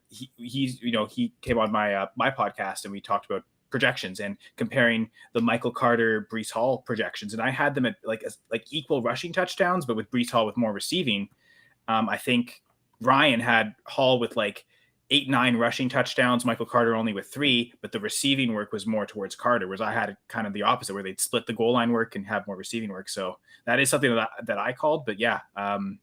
He came on my podcast and we talked about projections and comparing the Michael Carter, Breece Hall projections. And I had them at like equal rushing touchdowns, but with Breece Hall with more receiving. I think Ryan had Hall with 8-9 rushing touchdowns, Michael Carter only with 3, but the receiving work was more towards Carter, whereas I had kind of the opposite where they'd split the goal line work and have more receiving work. So that is something that I called, but yeah, I'm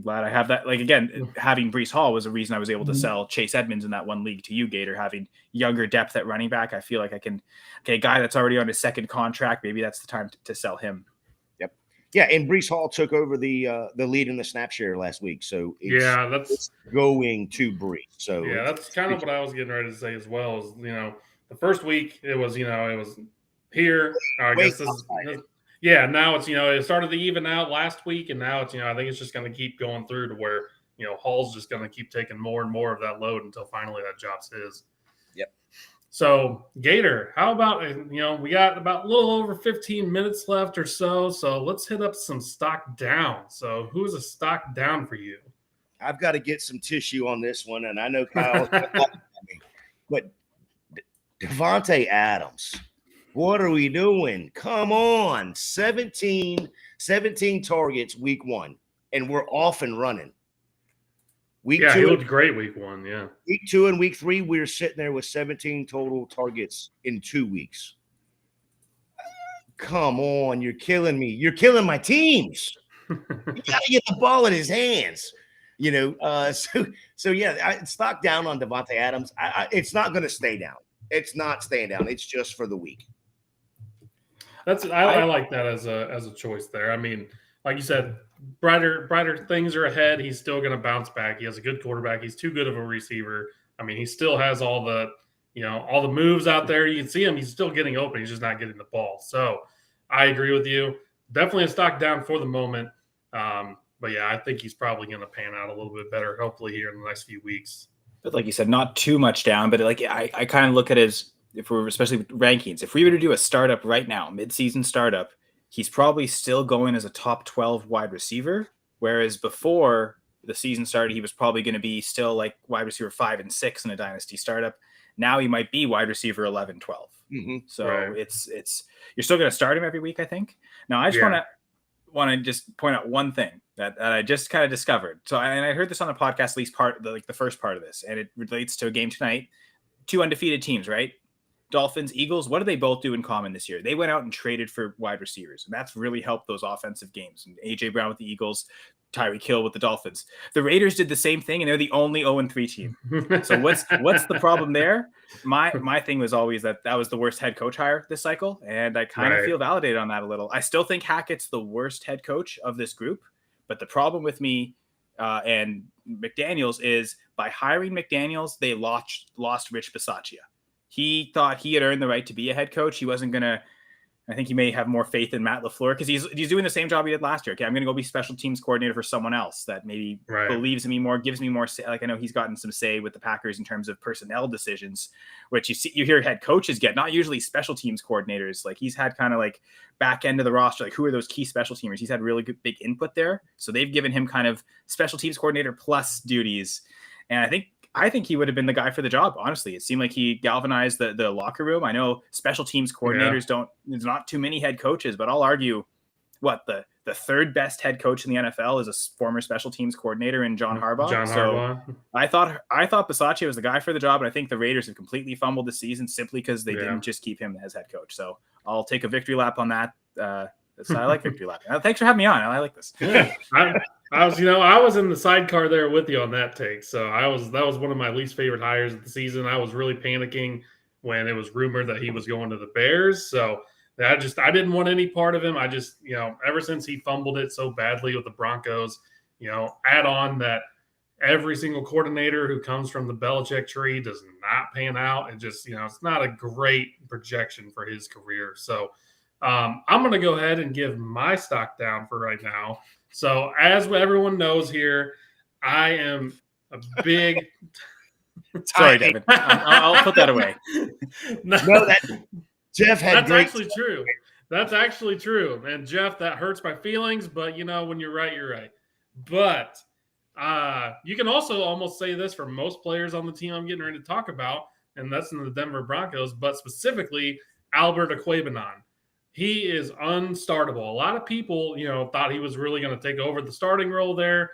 glad I have that. Again, having Breece Hall was a reason I was able to sell Chase Edmonds in that one league to you, Gator, having younger depth at running back. I feel like a guy that's already on his second contract, maybe that's the time to sell him. Yep. Yeah. And Breece Hall took over the lead in the snap share last week. So it's going to Breece. So yeah, that's kind of what I was getting ready to say as well. Is the first week it was here. I guess now it's it started to even out last week, and now it's I think it's just going to keep going through to where Hall's just going to keep taking more and more of that load until finally that job's his. Yep. So Gator, how about we got about a little over 15 minutes left or so, so let's hit up some stock down. So who's a stock down for you? I've got to get some tissue on this one, and I know Kyle. But Devontae Adams, what are we doing? Come on, 17 targets week 1, and we're off and running. Week 2, he looked great week 1. Yeah, week 2 and week 3, we're sitting there with 17 total targets in 2 weeks. Come on, you're killing me. You're killing my teams. You got to get the ball in his hands. So yeah, stock down on Devontae Adams. It's not going to stay down. It's not staying down. It's just for the week. I like that as a choice there. I mean, like you said, brighter things are ahead. He's still going to bounce back. He has a good quarterback. He's too good of a receiver. I mean, he still has all the moves out there. You can see him. He's still getting open. He's just not getting the ball. So I agree with you. Definitely a stock down for the moment. But yeah, I think he's probably going to pan out a little bit better, hopefully here in the next few weeks. But like you said, not too much down, but like I kind of look at it as, if we're especially with rankings, if we were to do a startup right now, mid-season startup, he's probably still going as a top 12 wide receiver. Whereas before the season started, he was probably going to be still like wide receiver 5 and 6 in a dynasty startup. Now he might be wide receiver 11, 12. Mm-hmm. So right. it's you're still going to start him every week, I think. Now I just want to just point out one thing that I just kind of discovered. So I heard this on the podcast, at least the first part of this, and it relates to a game tonight. 2 undefeated teams, right? Dolphins, Eagles, what do they both do in common this year? They went out and traded for wide receivers, and that's really helped those offensive games. And A.J. Brown with the Eagles, Tyreek Hill with the Dolphins. The Raiders did the same thing, and they're the only 0-3 team. So what's the problem there? My thing was always that was the worst head coach hire this cycle, and I kind of feel validated on that a little. I still think Hackett's the worst head coach of this group, but the problem with me and McDaniels is by hiring McDaniels, they lost Rich Bisaccia. He thought he had earned the right to be a head coach. He wasn't going to – I think he may have more faith in Matt LaFleur because he's doing the same job he did last year. Okay, I'm going to go be special teams coordinator for someone else that maybe believes in me more, gives me more – like I know he's gotten some say with the Packers in terms of personnel decisions, which you hear head coaches get, not usually special teams coordinators. Like he's had kind of like back end of the roster, like who are those key special teamers? He's had really good big input there. So they've given him kind of special teams coordinator plus duties. And I think he would have been the guy for the job. Honestly, it seemed like he galvanized the locker room. I know special teams coordinators there's not too many head coaches, but I'll argue the third best head coach in the NFL is a former special teams coordinator in John Harbaugh. Harbaugh. I thought Bisaccia was the guy for the job, and I think the Raiders have completely fumbled the season simply because they didn't just keep him as head coach. So I'll take a victory lap on that. So I like victory lap. Thanks for having me on. I like this. I was in the sidecar there with you on that take. So that was one of my least favorite hires of the season. I was really panicking when it was rumored that he was going to the Bears. So I didn't want any part of him. I just, ever since he fumbled it so badly with the Broncos, add on that every single coordinator who comes from the Belichick tree does not pan out. And just, it's not a great projection for his career. So I'm going to go ahead and give my stock down for right now. So as everyone knows here, I am a big – Sorry, Devin. I'll put that away. Jeff had That's great – actually true. That's actually true. And, Jeff, that hurts my feelings, but, when you're right, you're right. But you can also almost say this for most players on the team I'm getting ready to talk about, and that's in the Denver Broncos, but specifically Albert Aquabanon. He is unstartable. A lot of people, thought he was really going to take over the starting role there,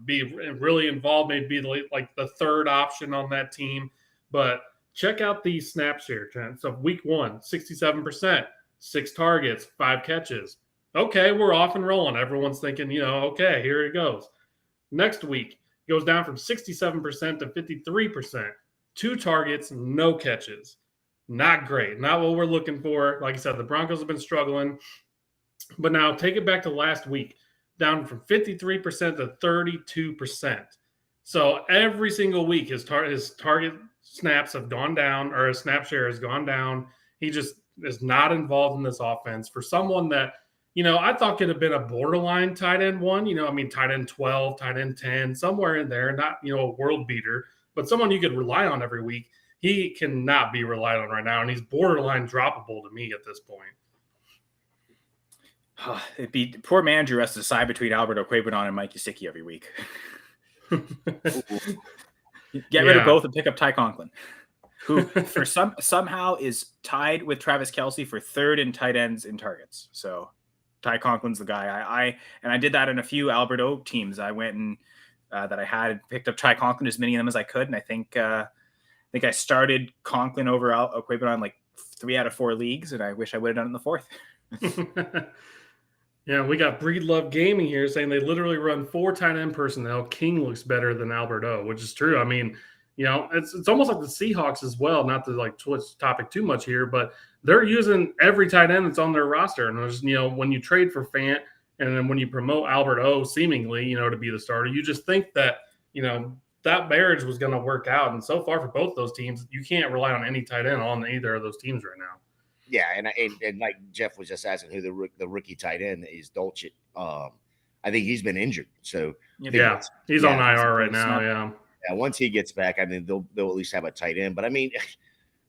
be really involved, maybe like the third option on that team. But check out the snap share trend. So week 1, 67%, 6 targets, 5 catches. Okay, we're off and rolling. Everyone's thinking, okay, here it goes. Next week, goes down from 67% to 53%. 2 targets, no catches. Not great. Not what we're looking for. Like I said, the Broncos have been struggling. But now take it back to last week, down from 53% to 32%. So every single week, his target snaps have gone down, or his snap share has gone down. He just is not involved in this offense. For someone that, I thought could have been a borderline tight end 1, tight end 12, tight end 10, somewhere in there, not, a world beater, but someone you could rely on every week. He cannot be relied on right now, and he's borderline droppable to me at this point. It'd be poor manager has to decide between Albert Aquabanon and Mike Gesicki every week. Get rid of both and pick up Ty Conklin, who for somehow is tied with Travis Kelce for third in tight ends in targets. So Ty Conklin's the guy. I did that in a few Albert O teams. I went and that I had picked up Ty Conklin, as many of them as I could, and I think I started Conklin over Aquabanon like 3 out of 4 leagues, and I wish I would have done it in the 4th. Yeah, we got Breedlove Gaming here saying they literally run 4 tight end personnel. King looks better than Albert O, which is true. I mean, it's almost like the Seahawks as well. Not to like switch topic too much here, but they're using every tight end that's on their roster. And there's, when you trade for Fant and then when you promote Albert O seemingly, to be the starter, you just think that, that marriage was going to work out. And so far for both those teams, you can't rely on any tight end on either of those teams right now. Yeah, and like Jeff was just asking who the rookie tight end is, Dolchit. I think he's been injured, so yeah, he's on IR right now. Yeah, once he gets back, I mean they'll at least have a tight end. But I mean,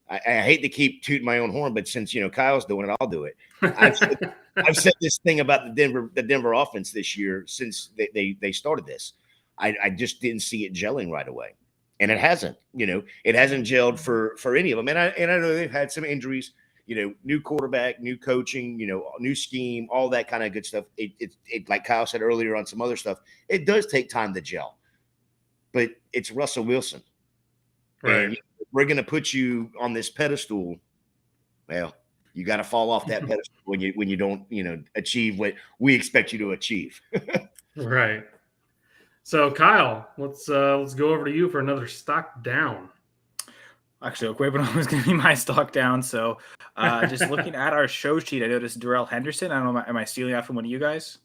I hate to keep tooting my own horn, but since Kyle's doing it, I'll do it. I've said this thing about the Denver offense this year since they started this. I just didn't see it gelling right away, and it hasn't. It hasn't gelled for any of them. And I know they've had some injuries. New quarterback, new coaching, new scheme, all that kind of good stuff. It like Kyle said earlier on some other stuff, it does take time to gel. But it's Russell Wilson. Right. And we're going to put you on this pedestal. Well, you got to fall off that pedestal when you don't, achieve what we expect you to achieve. Right. So Kyle, let's go over to you for another stock down. Actually, Aquabanon was going to be my stock down. So just looking at our show sheet, I noticed Terrell Henderson. I don't know, am I stealing that from one of you guys?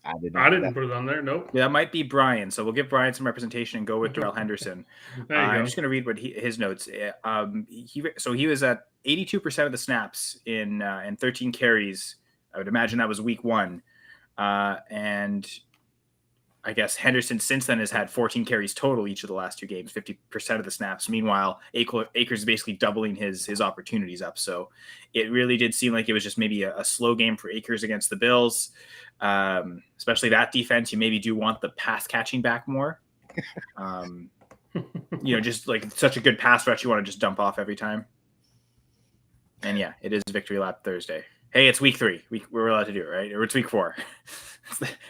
I didn't put it on there. Nope. Yeah, that might be Brian. So we'll give Brian some representation and go with Terrell Henderson. I'm just going to read what his notes. He was at 82% of the snaps in 13 carries. I would imagine that was week 1. And I guess Henderson since then has had 14 carries total each of the last 2 games, 50% of the snaps. Meanwhile, Akers is basically doubling his opportunities up. So it really did seem like it was just maybe a slow game for Akers against the Bills, especially that defense. You maybe do want the pass catching back more. Just like such a good pass rush, you want to just dump off every time. And yeah, it is victory lap Thursday. Hey, it's week 3. We're allowed to do it, right? Or it's week 4.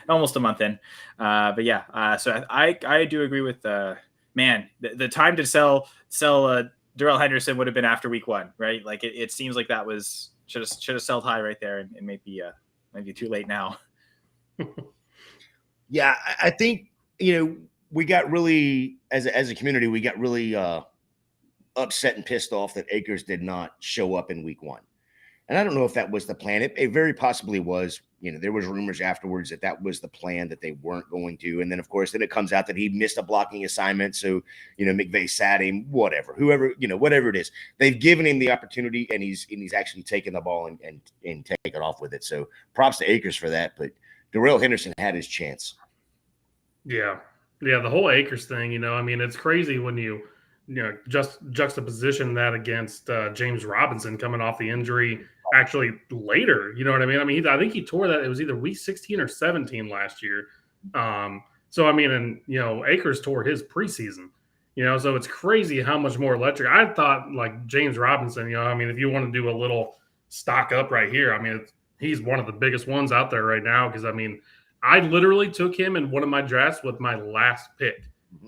Almost a month in. But yeah, so I do agree with man. The time to sell Terrell Henderson would have been after week 1, right? Like it seems like that was should have sold high right there, and maybe too late now. Yeah, I think we got really as a community we got really upset and pissed off that Akers did not show up in week 1. And I don't know if that was the plan. It very possibly was. There was rumors afterwards that was the plan, that they weren't going to. And then, of course, it comes out that he missed a blocking assignment. So, McVay sat him, whoever, whatever it is. They've given him the opportunity, and he's actually taken the ball and taken off with it. So props to Akers for that. But Terrell Henderson had his chance. Yeah. Yeah, the whole Akers thing, it's crazy when you just juxtaposition that against James Robinson coming off the injury actually later. You know what I mean? I think he tore that. It was either week 16 or 17 last year. Akers tore his preseason. So it's crazy how much more electric. I thought like James Robinson, if you want to do a little stock up right here, he's one of the biggest ones out there right now because, I literally took him in one of my drafts with my last pick.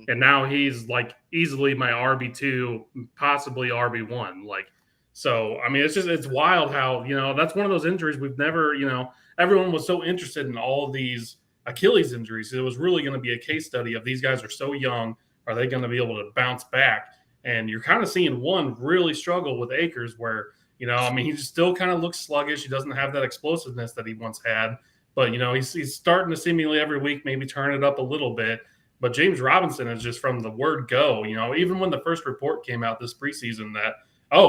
And now he's like easily my RB2, possibly RB1. It's wild how, that's one of those injuries we've never, everyone was so interested in all of these Achilles injuries. It was really going to be a case study of these guys are so young. Are they going to be able to bounce back? And you're kind of seeing one really struggle with Akers where, he still kind of looks sluggish. He doesn't have that explosiveness that he once had. But, he's starting to seemingly every week maybe turn it up a little bit. But James Robinson is just from the word go, even when the first report came out this preseason that,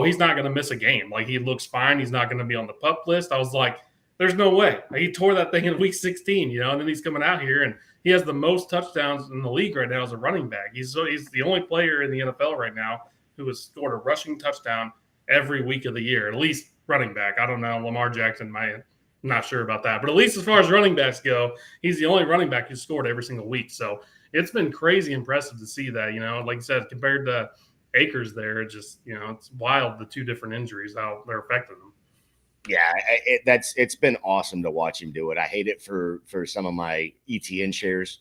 he's not going to miss a game. Like, he looks fine. He's not going to be on the PUP list. I was like, there's no way. He tore that thing in week 16, and then he's coming out here and he has the most touchdowns in the league right now as a running back. He's the only player in the NFL right now who has scored a rushing touchdown every week of the year, at least running back. I don't know. Lamar Jackson I'm not sure about that. But at least as far as running backs go, he's the only running back who's scored every single week. So it's been crazy impressive to see that, like you said, compared to Akers there, it just, it's wild, the 2 different injuries, how they're affecting them. Yeah, it's been awesome to watch him do it. I hate it for some of my ETN shares,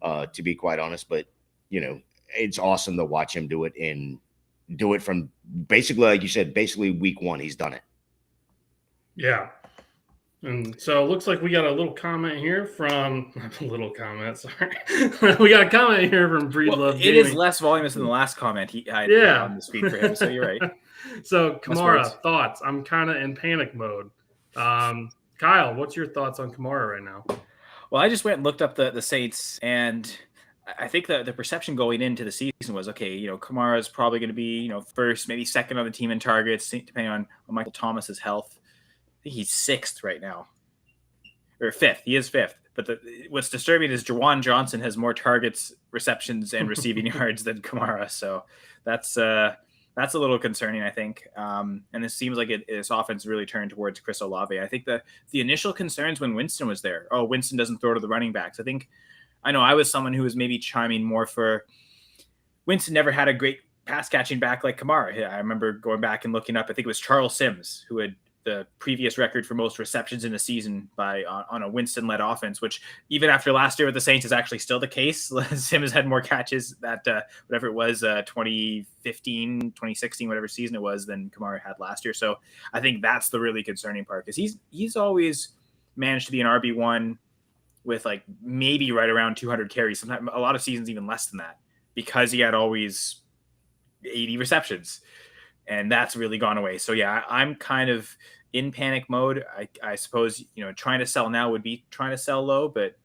to be quite honest, but, it's awesome to watch him do it and do it from basically, like you said, basically week 1, he's done it. Yeah. And so it looks like we got a little comment here from we got a comment here from Breed Well, Love it Gaming. is less voluminous than the last comment I had on this feed for him, so you're right. So Kamara, thoughts? I'm kind of in panic mode. Kyle, what's your thoughts on Kamara right now? Well, I just went and looked up the Saints, and I think the perception going into the season was, okay, Kamara is probably going to be, first, maybe second on the team in targets, depending on Michael Thomas's health. I think he's sixth right now, or fifth. He is fifth. But what's disturbing is Jawan Johnson has more targets, receptions, and receiving yards than Kamara. So that's a little concerning, I think. And it seems like this offense really turned towards Chris Olave. I think the initial concerns when Winston was there, Winston doesn't throw to the running backs. I know I was someone who was maybe chiming more for Winston never had a great pass catching back like Kamara. I remember going back and looking up, I think it was Charles Sims who had the previous record for most receptions in a season on a Winston-led offense, which even after last year with the Saints is actually still the case. Sims had more catches that whatever it was, 2015, 2016, whatever season it was, than Kamara had last year. So I think that's the really concerning part, because he's always managed to be an RB1 with like maybe right around 200 carries, sometimes a lot of seasons even less than that, because he had always 80 receptions. And that's really gone away. So yeah, I'm kind of in panic mode. I suppose, trying to sell now would be trying to sell low, but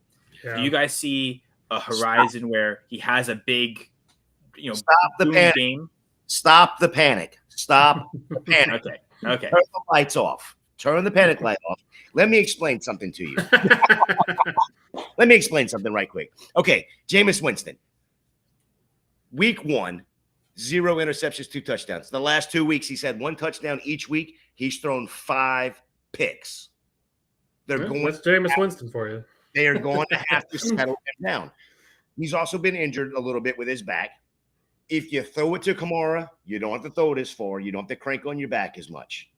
do you guys see a horizon where he has a big, stop the panic game? Stop the panic. Stop the panic. Okay. Turn the lights off. Turn the panic light off. Let me explain something to you. Let me explain something right quick. Okay, Jameis Winston. Week 1, 0 interceptions, 2 touchdowns. The last 2 weeks, he's had 1 touchdown each week. He's thrown 5 picks. That's Jameis Winston for you. They are going to have to settle him down. He's also been injured a little bit with his back. If you throw it to Kamara, you don't have to throw it as far. You don't have to crank on your back as much.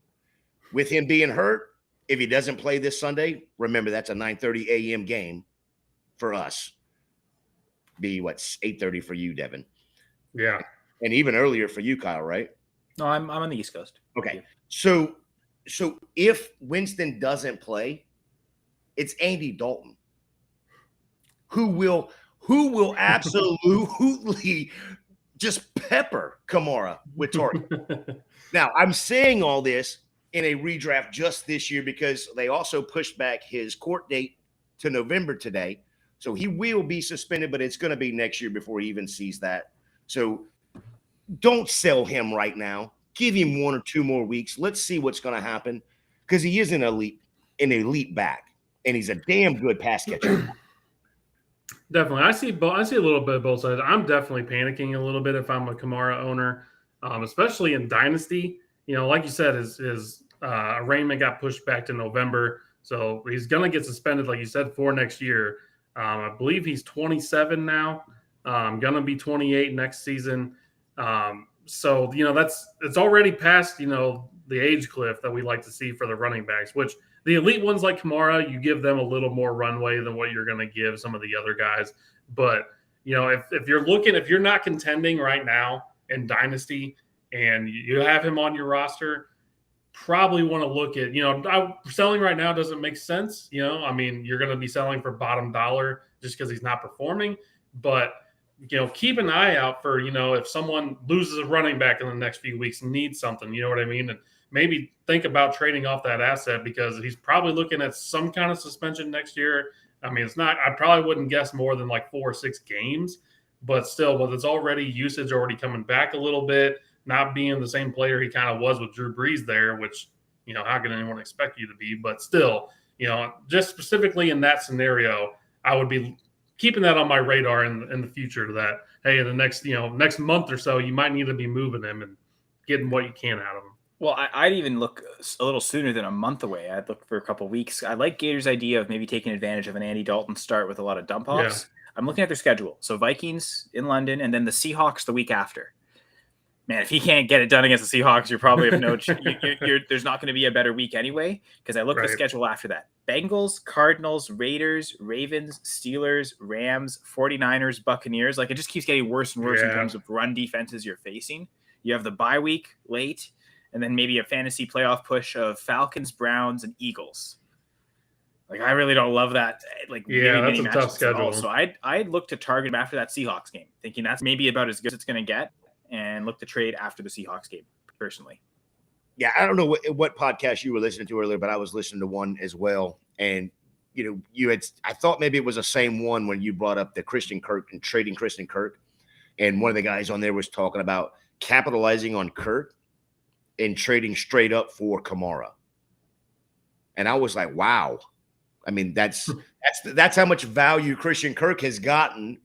With him being hurt, if he doesn't play this Sunday, remember that's a 9:30 a.m. game for us. Be 8:30 for you, Devin. Yeah. And even earlier for you, Kyle, right? No, I'm on the East Coast. Okay. So if Winston doesn't play, it's Andy Dalton who will absolutely just pepper Kamara with targets. Now, I'm saying all this in a redraft just this year because they also pushed back his court date to November today. So he will be suspended, but it's going to be next year before he even sees that. So don't sell him right now. Give him 1 or 2 more weeks. Let's see what's going to happen, because he is an elite back, and he's a damn good pass catcher. Definitely. I see a little bit of both sides. I'm definitely panicking a little bit if I'm a Kamara owner, especially in Dynasty. Like you said, his arraignment got pushed back to November. So he's going to get suspended, like you said, for next year. I believe he's 27 now. Going to be 28 next season. So, it's already past, the age cliff that we like to see for the running backs, which the elite ones like Kamara, you give them a little more runway than what you're going to give some of the other guys. But, if you're not contending right now in Dynasty and you have him on your roster, probably want to look at, selling right now doesn't make sense. You're going to be selling for bottom dollar just because he's not performing. But, keep an eye out for, if someone loses a running back in the next few weeks and needs something, you know what I mean? And maybe think about trading off that asset, because he's probably looking at some kind of suspension next year. I probably wouldn't guess more than like 4 or 6 games, but still, with its usage already coming back a little bit, not being the same player he kind of was with Drew Brees there, which, how can anyone expect you to be? But still, just specifically in that scenario, I would be keeping that on my radar in the future, that, hey, in the next month or so, you might need to be moving him and getting what you can out of him. Well, I'd even look a little sooner than a month away. I'd look for a couple of weeks. I like Gator's idea of maybe taking advantage of an Andy Dalton start with a lot of dump offs. Yeah. I'm looking at their schedule. So Vikings in London, and then the Seahawks the week after. Man, if he can't get it done against the Seahawks, you're probably there's not going to be a better week anyway, because I look at the schedule after that. Bengals, Cardinals, Raiders, Ravens, Steelers, Rams, 49ers, Buccaneers. Like, it just keeps getting worse and worse in terms of run defenses you're facing. You have the bye week late, and then maybe a fantasy playoff push of Falcons, Browns, and Eagles. Like, I really don't love that. Like, Yeah, mini that's a tough matchups at all. schedule. So I'd look to target him after that Seahawks game, thinking that's maybe about as good as it's going to get, and look to trade after the Seahawks game, personally. Yeah, I don't know what podcast you were listening to earlier, but I was listening to one as well. And, I thought maybe it was the same one when you brought up the Christian Kirk and trading Christian Kirk. And one of the guys on there was talking about capitalizing on Kirk and trading straight up for Kamara. And I was like, wow. I mean, that's how much value Christian Kirk has gotten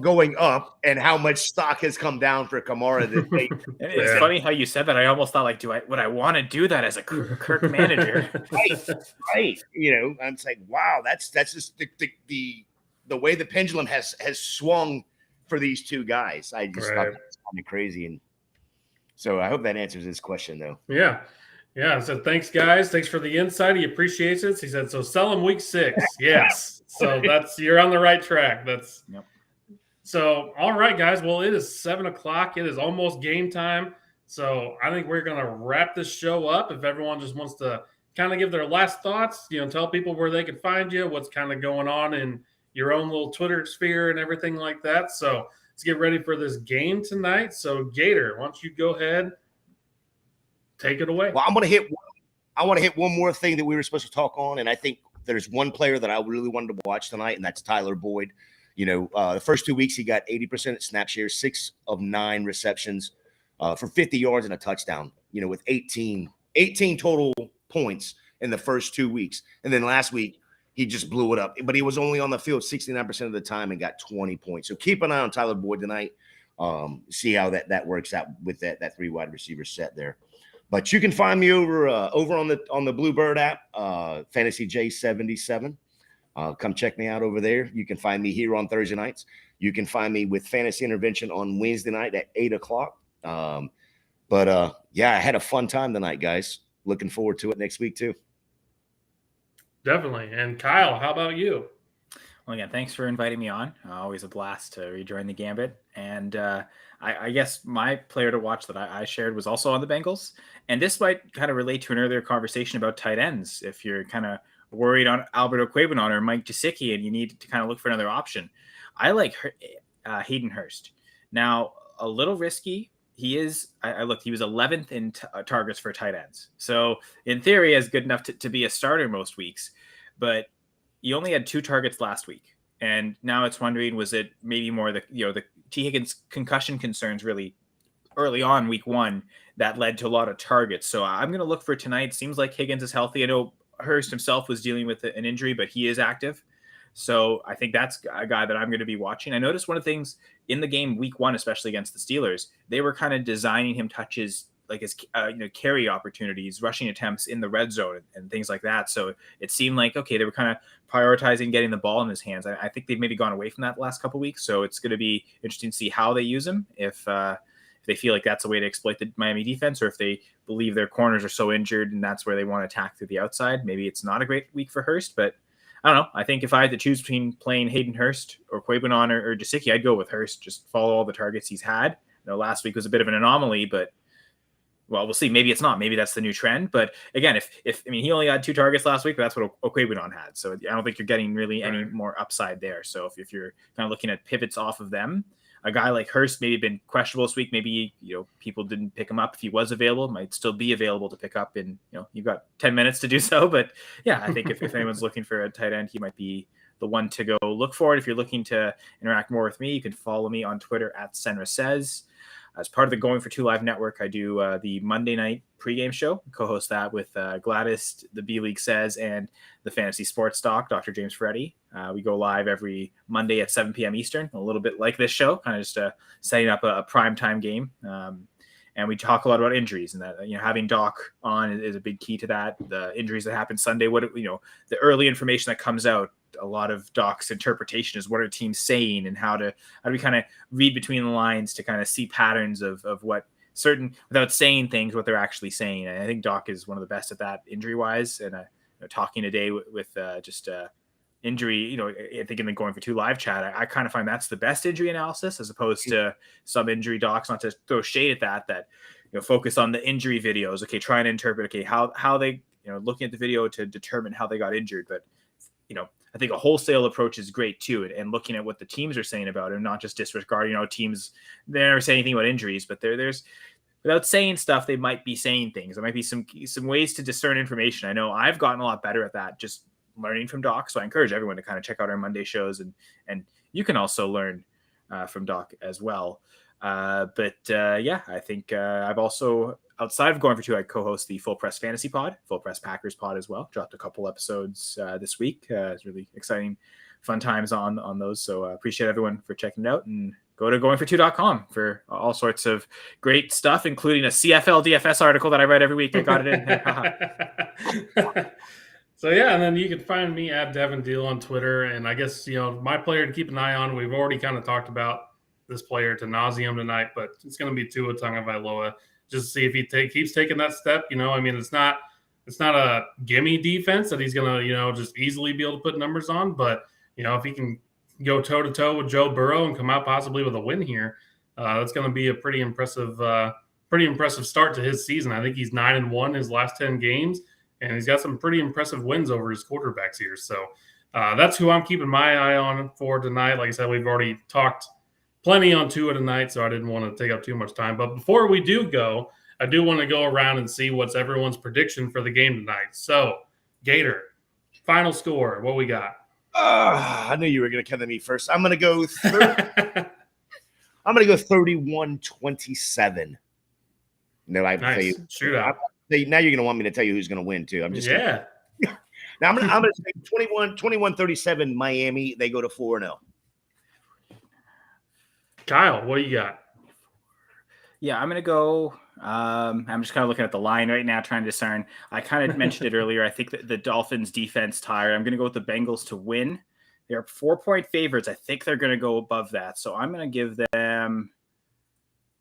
going up, and how much stock has come down for Kamara. It's funny how you said that. I almost thought, like, would I want to do that as a Kirk manager? Right. I'm saying, wow, that's just the way the pendulum has swung for these two guys. I just thought that's kind of crazy. And so I hope that answers his question, though. Yeah. Yeah. So thanks, guys. Thanks for the insight. He appreciates it. He said, so sell him week 6. Yes. So you're on the right track. Yep. So, all right, guys. Well, it is 7:00. It is almost game time. So I think we're going to wrap this show up. If everyone just wants to kind of give their last thoughts, tell people where they can find you, what's kind of going on in your own little Twitter sphere and everything like that. So let's get ready for this game tonight. So Gator, why don't you go ahead, take it away. Well, I want to hit one more thing that we were supposed to talk on. And I think there's one player that I really wanted to watch tonight, and that's Tyler Boyd. The first 2 weeks, he got 80% snap share, 6 of 9 receptions for 50 yards and a touchdown, with 18 total points in the first 2 weeks. And then last week, he just blew it up. But he was only on the field 69% of the time and got 20 points. So keep an eye on Tyler Boyd tonight. See how that works out with that 3 wide receiver set there. But you can find me over on the Bluebird app, Fantasy J77. Come check me out over there. You can find me here on Thursday nights. You can find me with Fantasy Intervention on Wednesday night at 8:00. I had a fun time tonight, guys. Looking forward to it next week too. Definitely. And Kyle, how about you? Well, again, thanks for inviting me on. Always a blast to rejoin the Gambit. And I guess my player to watch that I shared was also on the Bengals. And this might kind of relate to an earlier conversation about tight ends. If you're kind of worried on Albert Aquabanon or Mike Gesicki and you need to kind of look for another option, I like Hayden Hurst. Now, a little risky. He is, I looked, he was 11th in targets for tight ends. So in theory, is good enough to be a starter most weeks. But he only had 2 targets last week. And now it's wondering, was it maybe more the T. Higgins concussion concerns really early on week 1 that led to a lot of targets. So I'm going to look for tonight. Seems like Higgins is healthy. I know Hurst himself was dealing with an injury, but he is active. So I think that's a guy that I'm going to be watching. I noticed one of the things in the game week 1, especially against the Steelers, they were kind of designing him touches like his carry opportunities, rushing attempts in the red zone and things like that. So it seemed like, okay, they were kind of prioritizing getting the ball in his hands. I think they've maybe gone away from that the last couple of weeks. So it's going to be interesting to see how they use him. If they feel like that's a way to exploit the Miami defense, or if they believe their corners are so injured and that's where they want to attack through the outside. Maybe it's not a great week for Hurst, but I don't know. I think if I had to choose between playing Hayden Hurst or Aquabanon or Gesicki, I'd go with Hurst. Just follow all the targets he's had. I know last week was a bit of an anomaly, but well, we'll see. Maybe it's not. Maybe that's the new trend. But again, if he only had 2 targets last week, but that's what Aquabanon had. So I don't think you're getting really any more upside there. So if you're kind of looking at pivots off of them, a guy like Hurst maybe been questionable this week. Maybe people didn't pick him up. If he was available, might still be available to pick up. And you've got 10 minutes to do so. But yeah, I think if anyone's looking for a tight end, he might be the one to go look for it. If you're looking to interact more with me, you can follow me on Twitter at Senra Says. As part of the Going for 2 Live network, I do the Monday night pregame show, co-host that with Gladys, the B-League Says, and the Fantasy Sports Doc, Dr. James Ferretti. We go live every Monday at 7 p.m. Eastern, a little bit like this show, kind of just setting up a primetime game. And we talk a lot about injuries, and that having Doc on is a big key to that. The injuries that happen Sunday, the early information that comes out. A lot of Doc's interpretation is what are teams saying and how do we kind of read between the lines to kind of see patterns of what certain, without saying things, what they're actually saying. And I think Doc is one of the best at that injury wise. And talking today with injury, I think in the Going for 2 Live chat, I kind of find that's the best injury analysis as opposed to some injury docs, not to throw shade at that focus on the injury videos. Okay, trying to interpret, how they, looking at the video to determine how they got injured. But I think a wholesale approach is great too, and looking at what the teams are saying about it, and not just disregarding, teams, they never say anything about injuries, but there's without saying stuff, they might be saying things. There might be some ways to discern information. I know I've gotten a lot better at that, just learning from Doc. So I encourage everyone to kind of check out our Monday shows, and you can also learn from Doc as well. I think I've also, outside of going for two, I co-host the Full Press Fantasy Pod, Full Press Packers Pod as well. Dropped a couple episodes this week. It's really exciting, fun times on those. So appreciate everyone for checking it out, and go to goingfor2.com for all sorts of great stuff, including a CFL DFS article that I write every week. I got it in there. So, yeah, and then you can find me at Devin Deal on Twitter. And I guess, my player to keep an eye on, we've already kind of talked about this player to nauseum tonight, but it's going to be Tua Tagovailoa. Just to see if he keeps taking that step. It's not a gimme defense that he's going to, just easily be able to put numbers on. But, if he can go toe-to-toe with Joe Burrow and come out possibly with a win here, that's going to be a pretty impressive start to his season. I think he's 9-1 his last 10 games, and he's got some pretty impressive wins over his quarterbacks here. So that's who I'm keeping my eye on for tonight. Like I said, we've already talked plenty on Tua tonight, so I didn't want to take up too much time. But before we do go, I do want to go around and see what's everyone's prediction for the game tonight. So, Gator, final score, what we got? I knew you were going to come to me first. I'm going to go 31-27. No, I nice. tell you. Shootout. Now you're going to want me to tell you who's going to win too. I'm just Now I'm going to say 21-37 Miami. They go to 4-0. Kyle, what do you got? Yeah, I'm going to go. I'm just kind of looking at the line right now, trying to discern. I kind of mentioned it earlier. I think that the Dolphins defense tired. I'm going to go with the Bengals to win. They're 4-point favorites. I think they're going to go above that. So I'm going to give them,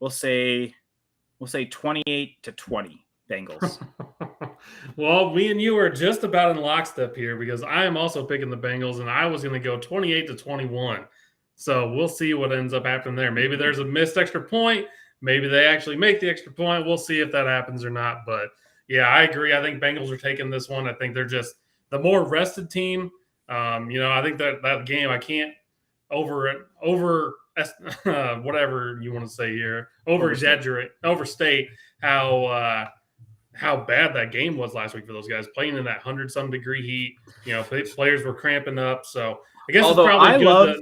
we'll say 28-20 Bengals. Well, me and you are just about in lockstep here, because I am also picking the Bengals, and I was going to go 28-21. So we'll see what ends up happening there. Maybe there's a missed extra point. Maybe they actually make the extra point. We'll see if that happens or not. But, yeah, I agree. I think Bengals are taking this one. I think they're just the more rested team. I think that game, I can't whatever you want to say here, overstate how bad that game was last week for those guys, playing in that 100-some degree heat. Players were cramping up. So I guess although it's probably I good love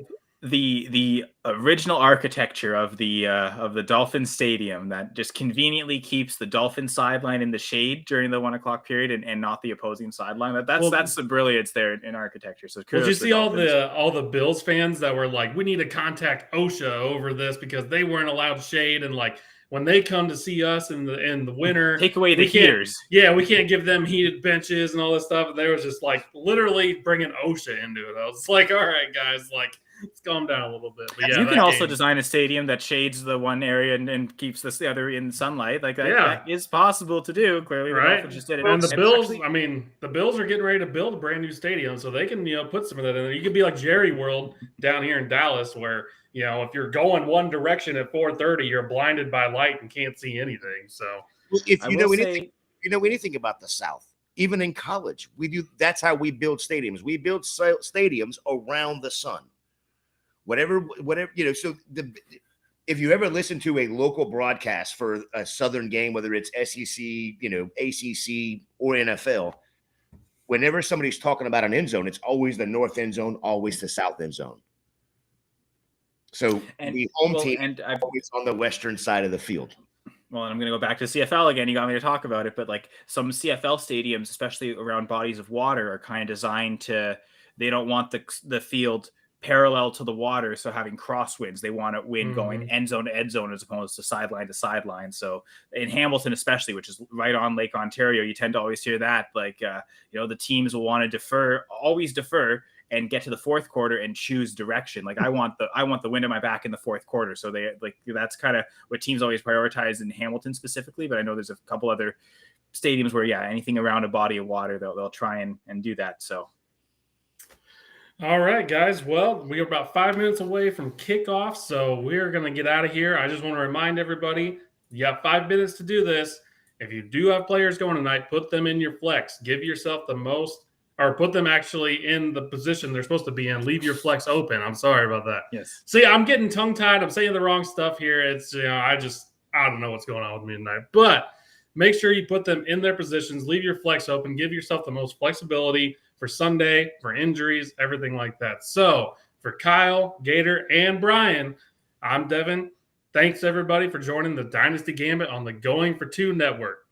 the original architecture of the Dolphins stadium that just conveniently keeps the Dolphins sideline in the shade during the 1 o'clock period and not the opposing sideline. That's the brilliance there in architecture. So did you see all the Bills fans that were like, we need to contact OSHA over this because they weren't allowed shade, and like when they come to see us in the winter, take away the heaters. Yeah, we can't give them heated benches and all this stuff. And they was just like literally bringing OSHA into it. I was like, all right, guys, like, let's calm down a little bit. But yeah, you can also design a stadium that shades the one area and keeps the other in sunlight. Like that is possible to do. Clearly, right? Just did it. And the Bills, the Bills are getting ready to build a brand new stadium, so they can put some of that in there. You could be like Jerry World down here in Dallas, where if you're going one direction at 4:30, you're blinded by light and can't see anything. So, if you know anything about the South, even in college, we do. That's how we build stadiums. We build stadiums around the sun. Whatever. So if you ever listen to a local broadcast for a Southern game, whether it's SEC, ACC, or NFL, whenever somebody's talking about an end zone, it's always the north end zone, always the south end zone. So the home team is always on the western side of the field. Well, I'm going to go back to CFL again. You got me to talk about it, but like some CFL stadiums, especially around bodies of water, are kind of designed to. They don't want the field parallel to the water, so having crosswinds, they want a wind going end zone to end zone as opposed to sideline. So in Hamilton especially, which is right on Lake Ontario, you tend to always hear that the teams will want to always defer and get to the fourth quarter and choose direction. Like I want the wind at my back in the fourth quarter. So that's kind of what teams always prioritize in Hamilton specifically, but I know there's a couple other stadiums where anything around a body of water they'll try and do that. So all right, guys. Well, we are about 5 minutes away from kickoff, so we're going to get out of here. I just want to remind everybody, you have 5 minutes to do this. If you do have players going tonight, put them in your flex. Give yourself the most, or put them actually in the position they're supposed to be in. Leave your flex open. I'm sorry about that. Yes. See, I'm getting tongue-tied. I'm saying the wrong stuff here. It's, I don't know what's going on with me tonight. But make sure you put them in their positions. Leave your flex open. Give yourself the most flexibility for Sunday, for injuries, everything like that. So for Kyle, Gator, and Brian, I'm Devin. Thanks, everybody, for joining the Dynasty Gambit on the Going for Two Network.